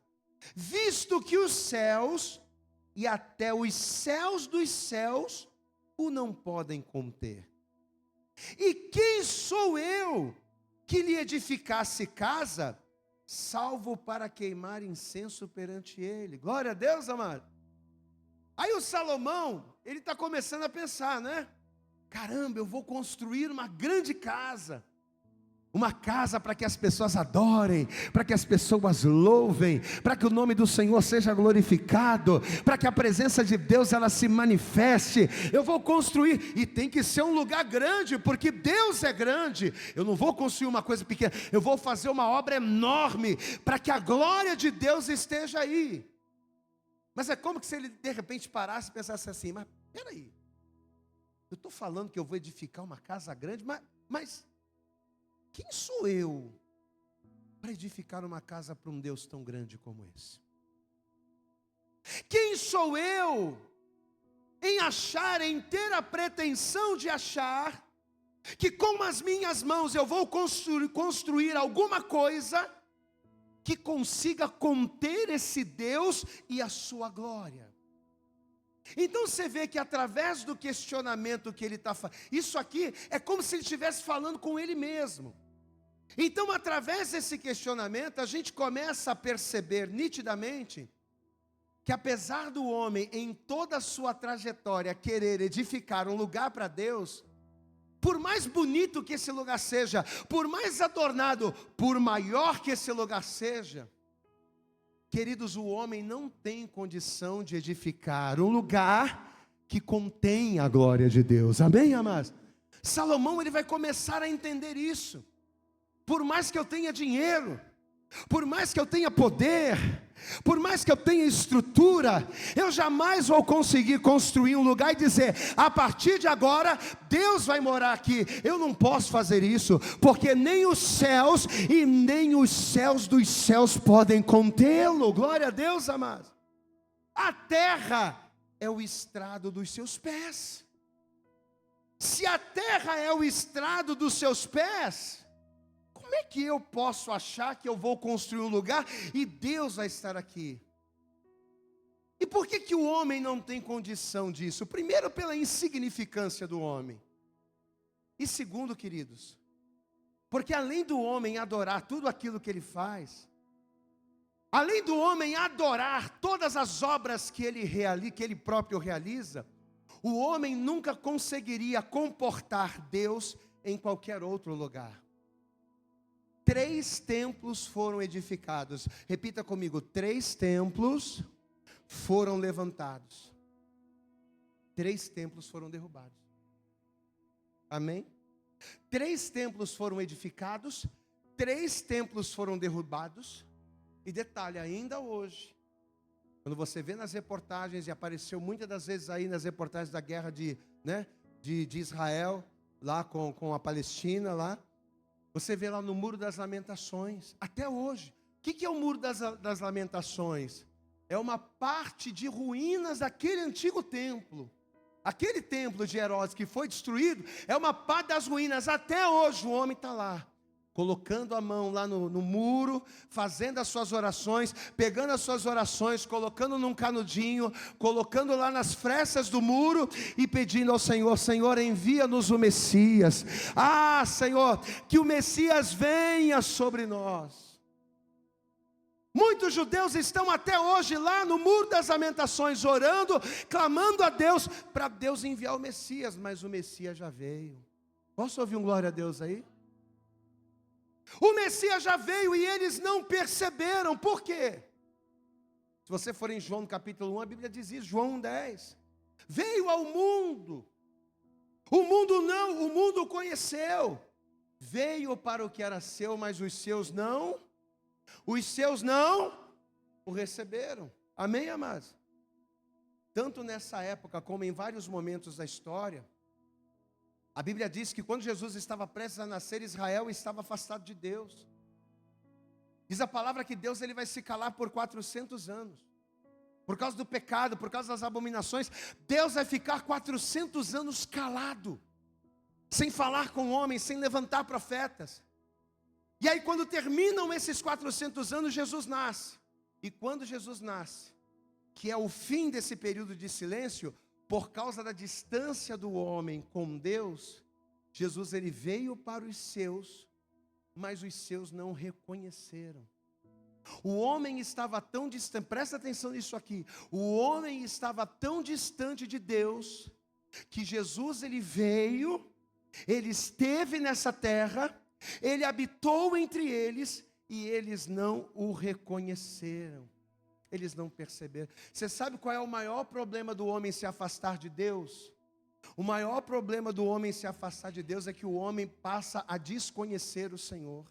visto que os céus e até os céus dos céus o não podem conter? E quem sou eu que lhe edificasse casa, salvo para queimar incenso perante ele? Glória a Deus, amado. Aí o Salomão, ele está começando a pensar, né? Caramba, eu vou construir uma grande casa. Uma casa para que as pessoas adorem, para que as pessoas louvem, para que o nome do Senhor seja glorificado, para que a presença de Deus ela se manifeste. Eu vou construir, e tem que ser um lugar grande, porque Deus é grande. Eu não vou construir uma coisa pequena, eu vou fazer uma obra enorme, para que a glória de Deus esteja aí. Mas é como que se ele de repente parasse e pensasse assim: mas peraí, eu estou falando que eu vou edificar uma casa grande, mas quem sou eu para edificar uma casa para um Deus tão grande como esse? Quem sou eu em ter a pretensão de achar que com as minhas mãos eu vou construir alguma coisa que consiga conter esse Deus e a sua glória? Então você vê que através do questionamento que ele está fazendo, isso aqui é como se ele estivesse falando com ele mesmo. Então, através desse questionamento, a gente começa a perceber nitidamente que apesar do homem, em toda a sua trajetória, querer edificar um lugar para Deus, por mais bonito que esse lugar seja, por mais adornado, por maior que esse lugar seja, queridos, o homem não tem condição de edificar um lugar que contém a glória de Deus. Amém, amados? Salomão, ele vai começar a entender isso. Por mais que eu tenha dinheiro, por mais que eu tenha poder, por mais que eu tenha estrutura, eu jamais vou conseguir construir um lugar e dizer: a partir de agora, Deus vai morar aqui. Eu não posso fazer isso, porque nem os céus e nem os céus dos céus podem contê-lo. Glória a Deus, amados. A terra é o estrado dos seus pés. Se a terra é o estrado dos seus pés, como é que eu posso achar que eu vou construir um lugar e Deus vai estar aqui? E por que o homem não tem condição disso? Primeiro, pela insignificância do homem. E segundo, queridos, porque além do homem adorar tudo aquilo que ele faz, além do homem adorar todas as obras que ele próprio realiza, o homem nunca conseguiria comportar Deus em qualquer outro lugar. 3 templos foram edificados. Repita comigo: 3 templos foram levantados. 3 templos foram derrubados. Amém? 3 templos foram edificados, 3 templos foram derrubados. E detalhe, ainda hoje, quando você vê nas reportagens, e apareceu muitas das vezes aí nas reportagens da guerra de Israel, lá com a Palestina, lá, você vê lá no Muro das Lamentações, até hoje. O que é o Muro das Lamentações? É uma parte de ruínas daquele antigo templo. Aquele templo de Herodes que foi destruído, é uma parte das ruínas. Até hoje o homem está lá, colocando a mão lá no muro, fazendo as suas orações, pegando as suas orações, colocando num canudinho, colocando lá nas frestas do muro e pedindo ao Senhor: Senhor, envia-nos o Messias. Ah, Senhor, que o Messias venha sobre nós. Muitos judeus estão até hoje lá no Muro das Lamentações, orando, clamando a Deus, para Deus enviar o Messias, mas o Messias já veio. Posso ouvir um glória a Deus aí? O Messias já veio e eles não perceberam. Por quê? Se você for em João no capítulo 1, a Bíblia diz isso, João 1:10. Veio ao mundo. O mundo o conheceu. Veio para o que era seu, mas os seus não o receberam. Amém, amados? Tanto nessa época como em vários momentos da história, a Bíblia diz que quando Jesus estava prestes a nascer, Israel estava afastado de Deus. Diz a palavra que Deus ele vai se calar por 400 anos. Por causa do pecado, por causa das abominações, Deus vai ficar 400 anos calado, sem falar com homens, sem levantar profetas. E aí quando terminam esses 400 anos, Jesus nasce. E quando Jesus nasce, que é o fim desse período de silêncio, por causa da distância do homem com Deus, Jesus ele veio para os seus, mas os seus não o reconheceram. O homem estava tão distante, presta atenção nisso aqui, o homem estava tão distante de Deus, que Jesus ele veio, ele esteve nessa terra, ele habitou entre eles, e eles não o reconheceram. Eles não perceberam. Você sabe qual é o maior problema do homem se afastar de Deus? O maior problema do homem se afastar de Deus é que o homem passa a desconhecer o Senhor.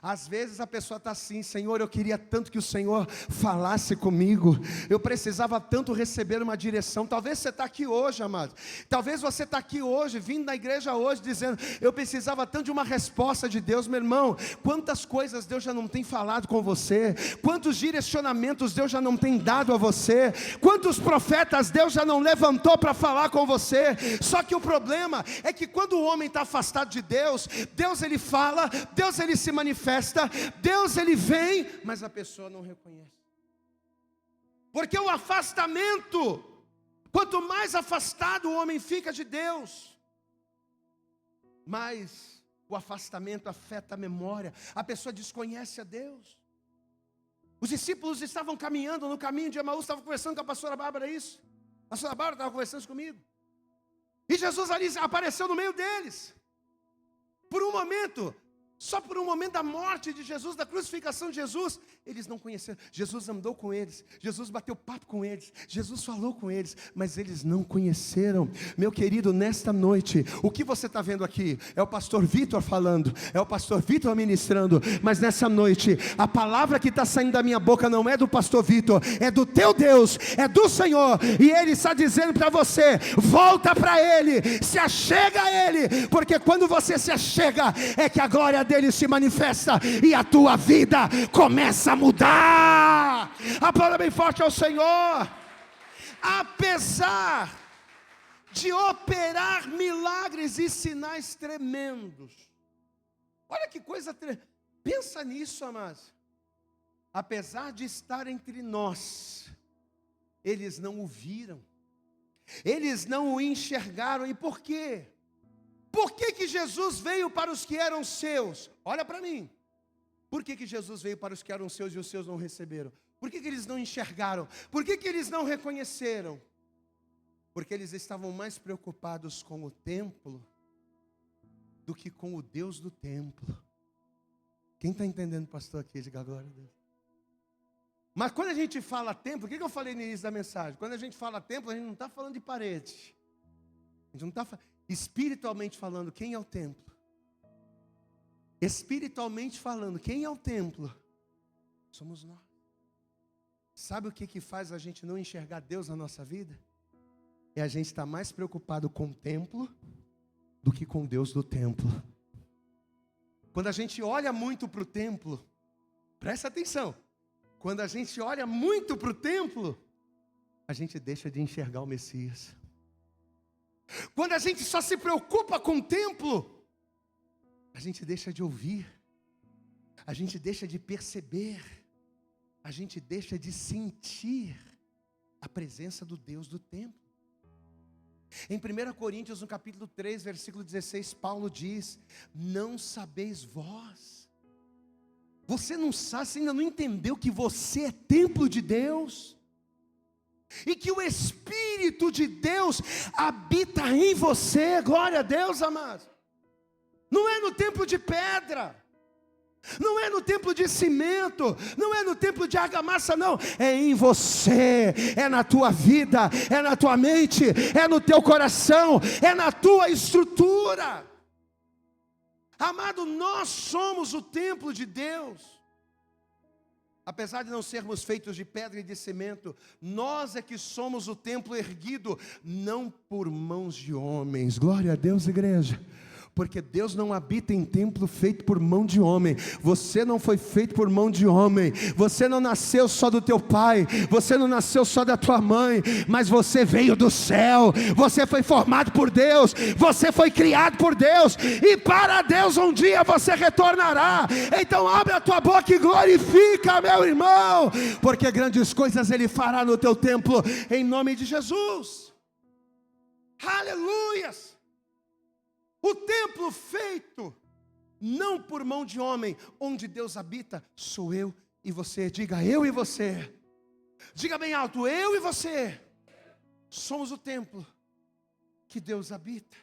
Às vezes a pessoa está assim: Senhor, eu queria tanto que o Senhor falasse comigo, eu precisava tanto receber uma direção. Talvez você está aqui hoje, amado. Talvez você está aqui hoje, vindo na igreja hoje, dizendo: eu precisava tanto de uma resposta de Deus. Meu irmão, quantas coisas Deus já não tem falado com você, quantos direcionamentos Deus já não tem dado a você, quantos profetas Deus já não levantou para falar com você. Só que o problema é que quando o homem está afastado de Deus, Deus ele fala, Deus ele se manifesta, Deus ele vem, mas a pessoa não reconhece. Porque o afastamento, quanto mais afastado o homem fica de Deus, mais o afastamento afeta a memória. A pessoa desconhece a Deus. Os discípulos estavam caminhando no caminho de Emaús, estavam conversando com a pastora Bárbara, isso. A pastora Bárbara estava conversando comigo. E Jesus ali apareceu no meio deles. Por um momento, só por um momento da morte de Jesus, da crucificação de Jesus, eles não conheceram. Jesus andou com eles, Jesus bateu papo com eles, Jesus falou com eles, mas eles não conheceram. Meu querido, nesta noite, o que você está vendo aqui? É o pastor Vitor falando, é o pastor Vitor ministrando, mas nessa noite, a palavra que está saindo da minha boca não é do pastor Vitor, é do teu Deus, é do Senhor, e Ele está dizendo para você: volta para Ele, se achega a Ele, porque quando você se achega, é que a glória dele se manifesta e a tua vida começa a mudar. Aplauda bem forte ao Senhor. Apesar de operar milagres e sinais tremendos, olha que coisa tremenda, pensa nisso, amados. Apesar de estar entre nós, eles não o viram, eles não o enxergaram. E por quê? Por que Jesus veio para os que eram seus? Olha para mim. Por que Jesus veio para os que eram seus e os seus não receberam? Por que eles não enxergaram? Por que eles não reconheceram? Porque eles estavam mais preocupados com o templo do que com o Deus do templo. Quem está entendendo, pastor, aqui? Diga glória a Deus. Mas quando a gente fala templo, o que eu falei no início da mensagem? Quando a gente fala templo, a gente não está falando de parede. A gente não está espiritualmente falando, quem é o templo? Espiritualmente falando, quem é o templo? Somos nós. Sabe o que faz a gente não enxergar Deus na nossa vida? É a gente estar mais preocupado com o templo do que com Deus do templo. Quando a gente olha muito para o templo, presta atenção, quando a gente olha muito para o templo, a gente deixa de enxergar o Messias. Quando a gente só se preocupa com o templo, a gente deixa de ouvir, a gente deixa de perceber, a gente deixa de sentir a presença do Deus do templo. Em 1 Coríntios, no capítulo 3, versículo 16, Paulo diz: não sabeis vós, você não sabe, você ainda não entendeu que você é templo de Deus, e que o Espírito de Deus habita em você. Glória a Deus, amados. Não é no templo de pedra, não é no templo de cimento, não é no templo de argamassa, não. É em você, é na tua vida, é na tua mente, é no teu coração, é na tua estrutura. Amado, nós somos o templo de Deus. Apesar de não sermos feitos de pedra e de cimento, nós é que somos o templo erguido, não por mãos de homens. Glória a Deus, igreja. Porque Deus não habita em templo feito por mão de homem. Você não foi feito por mão de homem. Você não nasceu só do teu pai. Você não nasceu só da tua mãe. Mas você veio do céu. Você foi formado por Deus. Você foi criado por Deus. E para Deus um dia você retornará. Então abre a tua boca e glorifica, meu irmão. Porque grandes coisas Ele fará no teu templo. Em nome de Jesus. Aleluias. O templo feito, não por mão de homem, onde Deus habita, sou eu e você. Diga, eu e você. Diga bem alto, eu e você. Somos o templo que Deus habita.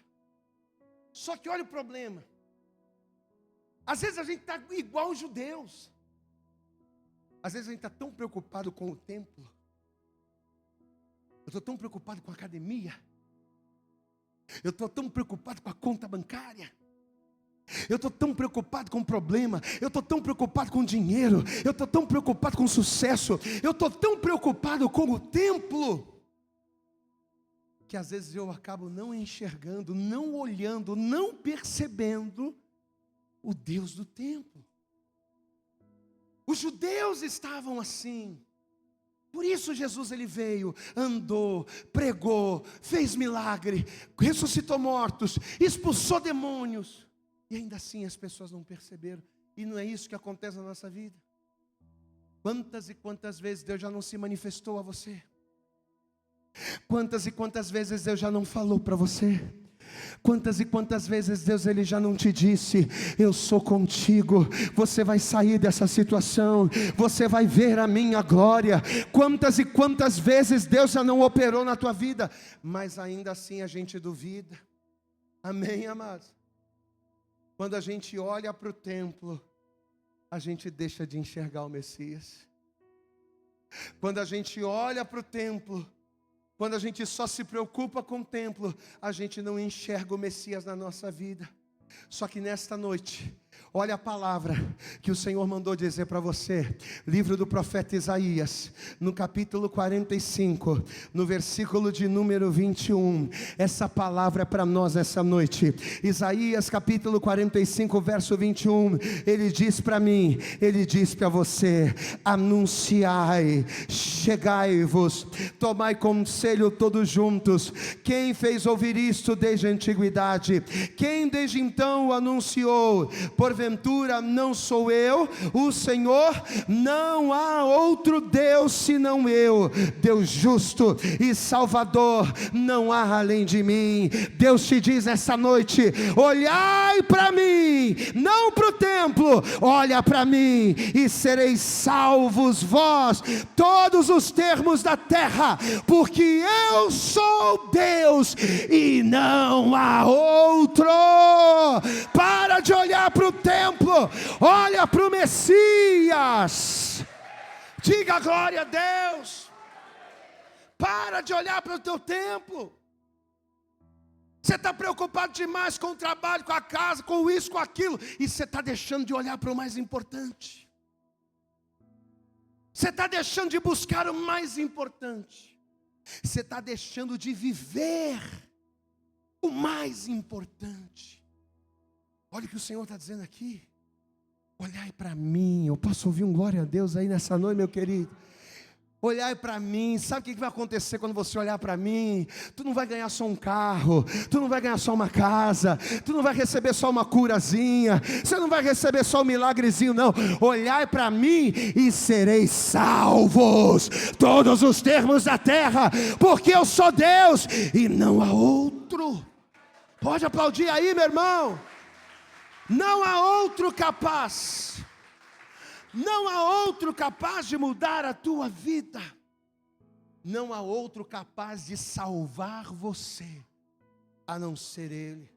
Só que olha o problema. Às vezes a gente está igual os judeus. Às vezes a gente está tão preocupado com o templo. Eu estou tão preocupado com a academia. Eu estou tão preocupado com a conta bancária. Eu estou tão preocupado com o problema. Eu estou tão preocupado com o dinheiro. Eu estou tão preocupado com o sucesso. Eu estou tão preocupado com o templo, que às vezes eu acabo não enxergando, não olhando, não percebendo o Deus do templo. Os judeus estavam assim. Por isso Jesus ele veio, andou, pregou, fez milagre, ressuscitou mortos, expulsou demônios. E ainda assim as pessoas não perceberam. E não é isso que acontece na nossa vida? Quantas e quantas vezes Deus já não se manifestou a você? Quantas e quantas vezes Deus já não falou para você? Quantas e quantas vezes Deus ele já não te disse: eu sou contigo, você vai sair dessa situação, você vai ver a minha glória. Quantas e quantas vezes Deus já não operou na tua vida, mas ainda assim a gente duvida. Amém, amados? Quando a gente olha para o templo, a gente deixa de enxergar o Messias. Quando a gente olha para o templo, quando a gente só se preocupa com o templo, a gente não enxerga o Messias na nossa vida. Só que nesta noite, olha a palavra que o Senhor mandou dizer para você. Livro do profeta Isaías, no capítulo 45, no versículo de número 21. Essa palavra é para nós essa noite. Isaías capítulo 45, verso 21. Ele diz para mim, ele diz para você: anunciai, chegai-vos, tomai conselho todos juntos. Quem fez ouvir isto desde a antiguidade? Quem desde então o anunciou? Por porventura não sou eu, o Senhor? Não há outro Deus senão eu, Deus justo e Salvador, não há além de mim. Deus te diz essa noite: olhai para mim, não para o templo, olha para mim, e sereis salvos vós, todos os termos da terra, porque eu sou Deus e não há outro. Para de olhar para o templo, olha para o Messias. Diga glória a Deus. Para de olhar para o teu templo. Você está preocupado demais com o trabalho, com a casa, com isso, com aquilo, e você está deixando de olhar para o mais importante. Você está deixando de buscar o mais importante. Você está deixando de viver o mais importante. Olha o que o Senhor está dizendo aqui. Olhai para mim. Eu posso ouvir um glória a Deus aí nessa noite, meu querido? Olhai para mim. Sabe o que vai acontecer quando você olhar para mim? Tu não vai ganhar só um carro, tu não vai ganhar só uma casa, tu não vai receber só uma curazinha, você não vai receber só um milagrezinho, não. Olhai para mim e sereis salvos, todos os termos da terra, porque eu sou Deus e não há outro. Pode aplaudir aí, meu irmão. Não há outro capaz. Não há outro capaz de mudar a tua vida. Não há outro capaz de salvar você, a não ser Ele.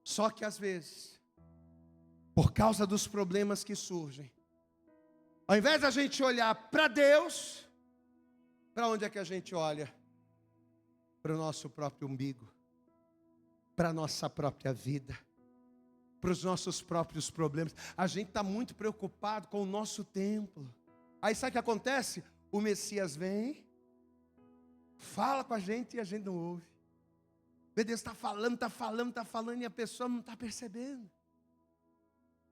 Só que às vezes, por causa dos problemas que surgem, ao invés da gente olhar para Deus, para onde é que a gente olha? Para o nosso próprio umbigo, para a nossa própria vida, para os nossos próprios problemas. A gente está muito preocupado com o nosso templo. Aí sabe o que acontece? O Messias vem, fala com a gente e a gente não ouve. Deus está falando, e a pessoa não está percebendo.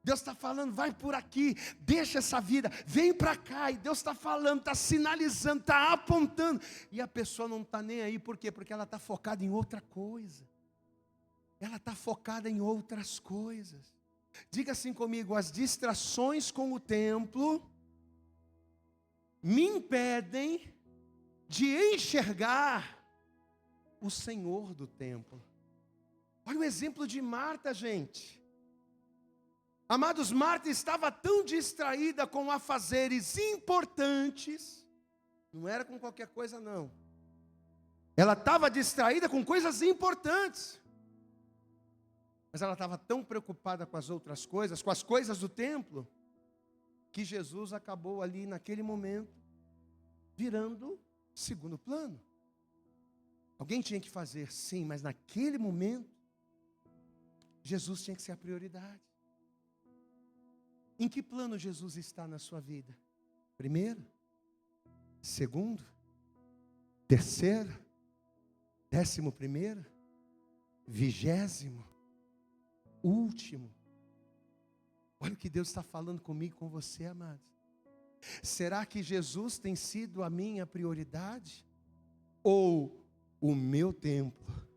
Deus está falando, vai por aqui, deixa essa vida, vem para cá. E Deus está falando, está sinalizando, está apontando. E a pessoa não está nem aí, por quê? Porque ela está focada em outra coisa. Ela está focada em outras coisas. Diga assim comigo: as distrações com o templo me impedem de enxergar o Senhor do templo. Olha o exemplo de Marta, gente. Amados, Marta estava tão distraída com afazeres importantes, não era com qualquer coisa não. Ela estava distraída com coisas importantes. Mas ela estava tão preocupada com as outras coisas, com as coisas do templo, que Jesus acabou ali naquele momento, virando segundo plano. Alguém tinha que fazer, sim, mas naquele momento, Jesus tinha que ser a prioridade. Em que plano Jesus está na sua vida? Primeiro? Segundo? Terceiro? 11º? 20º? Último? Olha o que Deus está falando comigo, com você, amados. Será que Jesus tem sido a minha prioridade? Ou o meu templo,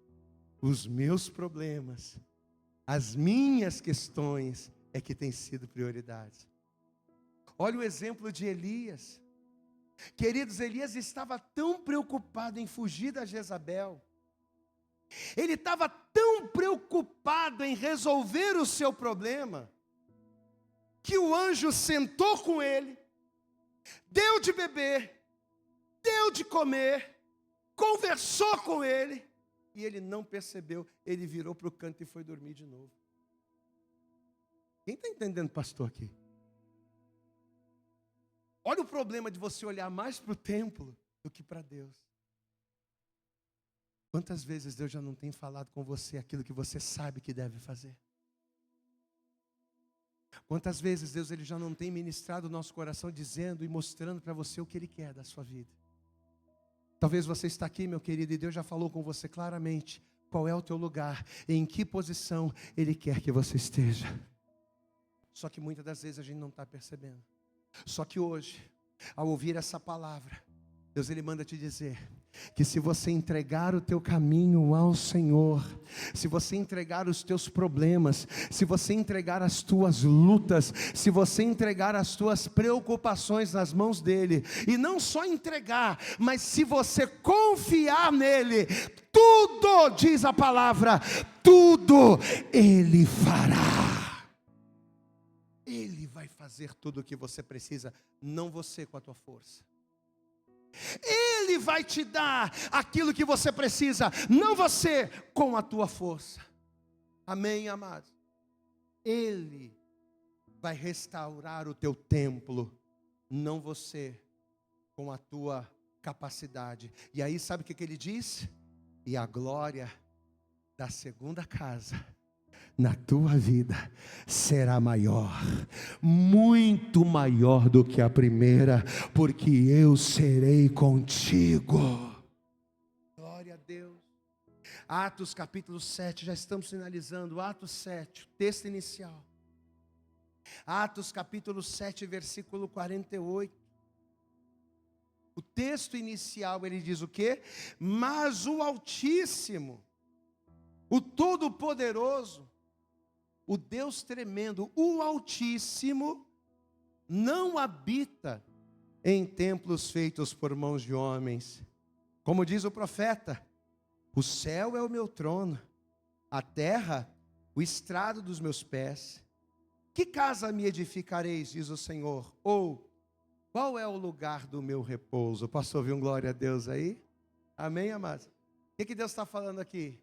os meus problemas, as minhas questões é que tem sido prioridade? Olha o exemplo de Elias. Queridos, Elias estava tão preocupado em fugir da Jezabel. Ele estava tão preocupado em resolver o seu problema, que o anjo sentou com ele, deu de beber, deu de comer, conversou com ele, e ele não percebeu. Ele virou para o canto e foi dormir de novo. Quem está entendendo, pastor, aqui? Olha o problema de você olhar mais para o templo do que para Deus. Quantas vezes Deus já não tem falado com você aquilo que você sabe que deve fazer? Quantas vezes Deus ele já não tem ministrado o nosso coração, dizendo e mostrando para você o que Ele quer da sua vida? Talvez você está aqui, meu querido, e Deus já falou com você claramente qual é o teu lugar, em que posição Ele quer que você esteja. Só que muitas das vezes a gente não está percebendo. Só que hoje, ao ouvir essa palavra, Deus, Ele manda te dizer que se você entregar o teu caminho ao Senhor, se você entregar os teus problemas, se você entregar as tuas lutas, se você entregar as tuas preocupações nas mãos dEle, e não só entregar, mas se você confiar nele, tudo, diz a palavra, tudo Ele fará. Ele vai fazer tudo o que você precisa, não você com a tua força. Ele vai te dar aquilo que você precisa, não você com a tua força. Amém, amados? Ele vai restaurar o teu templo, não você com a tua capacidade. E aí sabe o que ele diz? E a glória da segunda casa na tua vida será maior, muito maior do que a primeira, porque eu serei contigo. Glória a Deus. Atos capítulo 7, já estamos finalizando. Atos 7, texto inicial. Atos capítulo 7, versículo 48. O texto inicial ele diz o quê? Mas o Altíssimo, o Todo-Poderoso, o Deus tremendo, o Altíssimo, não habita em templos feitos por mãos de homens. Como diz o profeta, o céu é o meu trono, a terra, o estrado dos meus pés. Que casa me edificareis, diz o Senhor? Ou, qual é o lugar do meu repouso? Posso ouvir um glória a Deus aí? Amém, amados? O que Deus está falando aqui?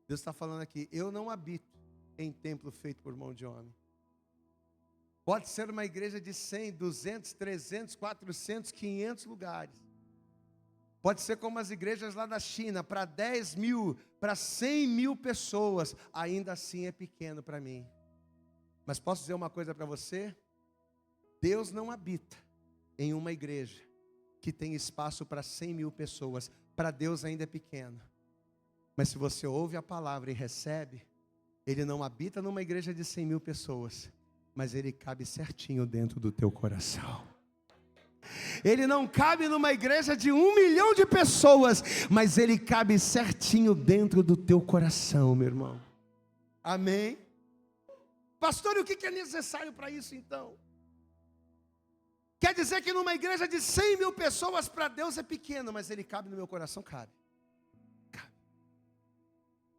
Deus está falando aqui, eu não habito em templo feito por mão de homem. Pode ser uma igreja de 100, 200, 300, 400, 500 lugares. Pode ser como as igrejas lá da China, para 10 mil, para 100 mil pessoas. Ainda assim é pequeno para mim. Mas posso dizer uma coisa para você? Deus não habita em uma igreja que tem espaço para 100 mil pessoas. Para Deus ainda é pequeno. Mas se você ouve a palavra e recebe, Ele não habita numa igreja de 100 mil pessoas, mas Ele cabe certinho dentro do teu coração. Ele não cabe numa igreja de 1 milhão de pessoas, mas Ele cabe certinho dentro do teu coração, meu irmão. Amém? Pastor, e o que é necessário para isso então? Quer dizer que numa igreja de 100 mil pessoas, para Deus é pequeno, mas Ele cabe no meu coração? Cabe.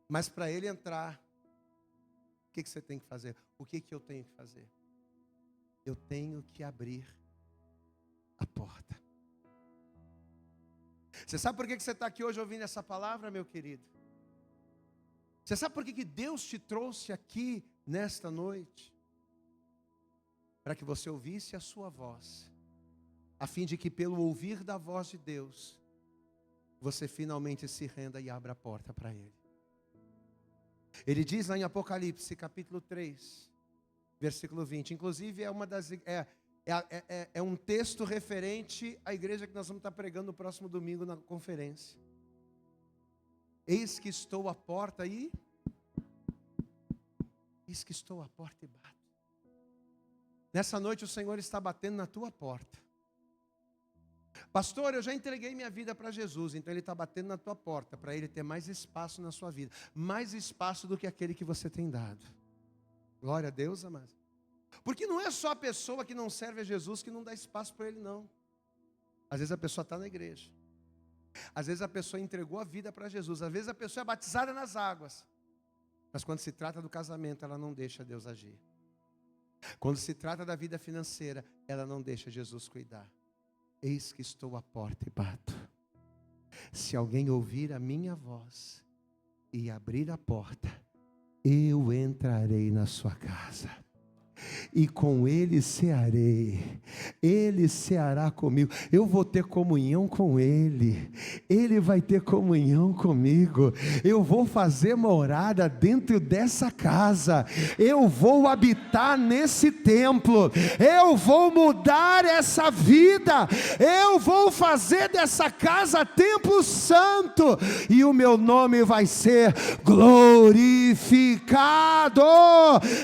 Mas para Ele entrar, o que você tem que fazer? O que eu tenho que fazer? Eu tenho que abrir a porta. Você sabe por que você está aqui hoje ouvindo essa palavra, meu querido? Você sabe por que Deus te trouxe aqui nesta noite? Para que você ouvisse a sua voz, a fim de que pelo ouvir da voz de Deus, você finalmente se renda e abra a porta para Ele. Ele diz lá em Apocalipse, capítulo 3, versículo 20. Inclusive é um texto referente à igreja que nós vamos estar pregando no próximo domingo na conferência. Eis que estou à porta e... Eis que estou à porta e bato. Nessa noite o Senhor está batendo na tua porta. Pastor, eu já entreguei minha vida para Jesus, então Ele está batendo na tua porta, para Ele ter mais espaço na sua vida, mais espaço do que aquele que você tem dado. Glória a Deus, amado. Porque não é só a pessoa que não serve a Jesus que não dá espaço para Ele, não. Às vezes a pessoa está na igreja, às vezes a pessoa entregou a vida para Jesus, às vezes a pessoa é batizada nas águas, mas quando se trata do casamento, ela não deixa Deus agir. Quando se trata da vida financeira, ela não deixa Jesus cuidar. Eis que estou à porta e bato. Se alguém ouvir a minha voz e abrir a porta, eu entrarei na sua casa. E com Ele cearei, Ele ceará comigo, eu vou ter comunhão com Ele, Ele vai ter comunhão comigo, eu vou fazer morada dentro dessa casa, eu vou habitar nesse templo, eu vou mudar essa vida, eu vou fazer dessa casa templo santo, e o meu nome vai ser glorificado.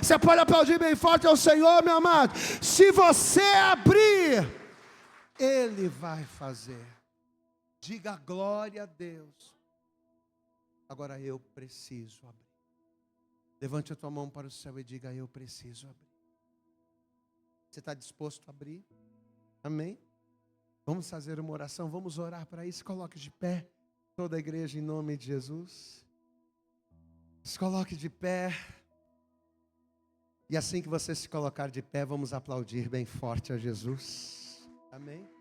Você pode aplaudir bem forte ao Senhor, meu amado. Se você abrir, Ele vai fazer. Diga glória a Deus. Agora eu preciso abrir. Levante a tua mão para o céu e diga: eu preciso abrir. Você está disposto a abrir? Amém? Vamos fazer uma oração, vamos orar para isso. Coloque de pé, toda a igreja, em nome de Jesus. Se coloque de pé. E assim que você se colocar de pé, vamos aplaudir bem forte a Jesus. Amém?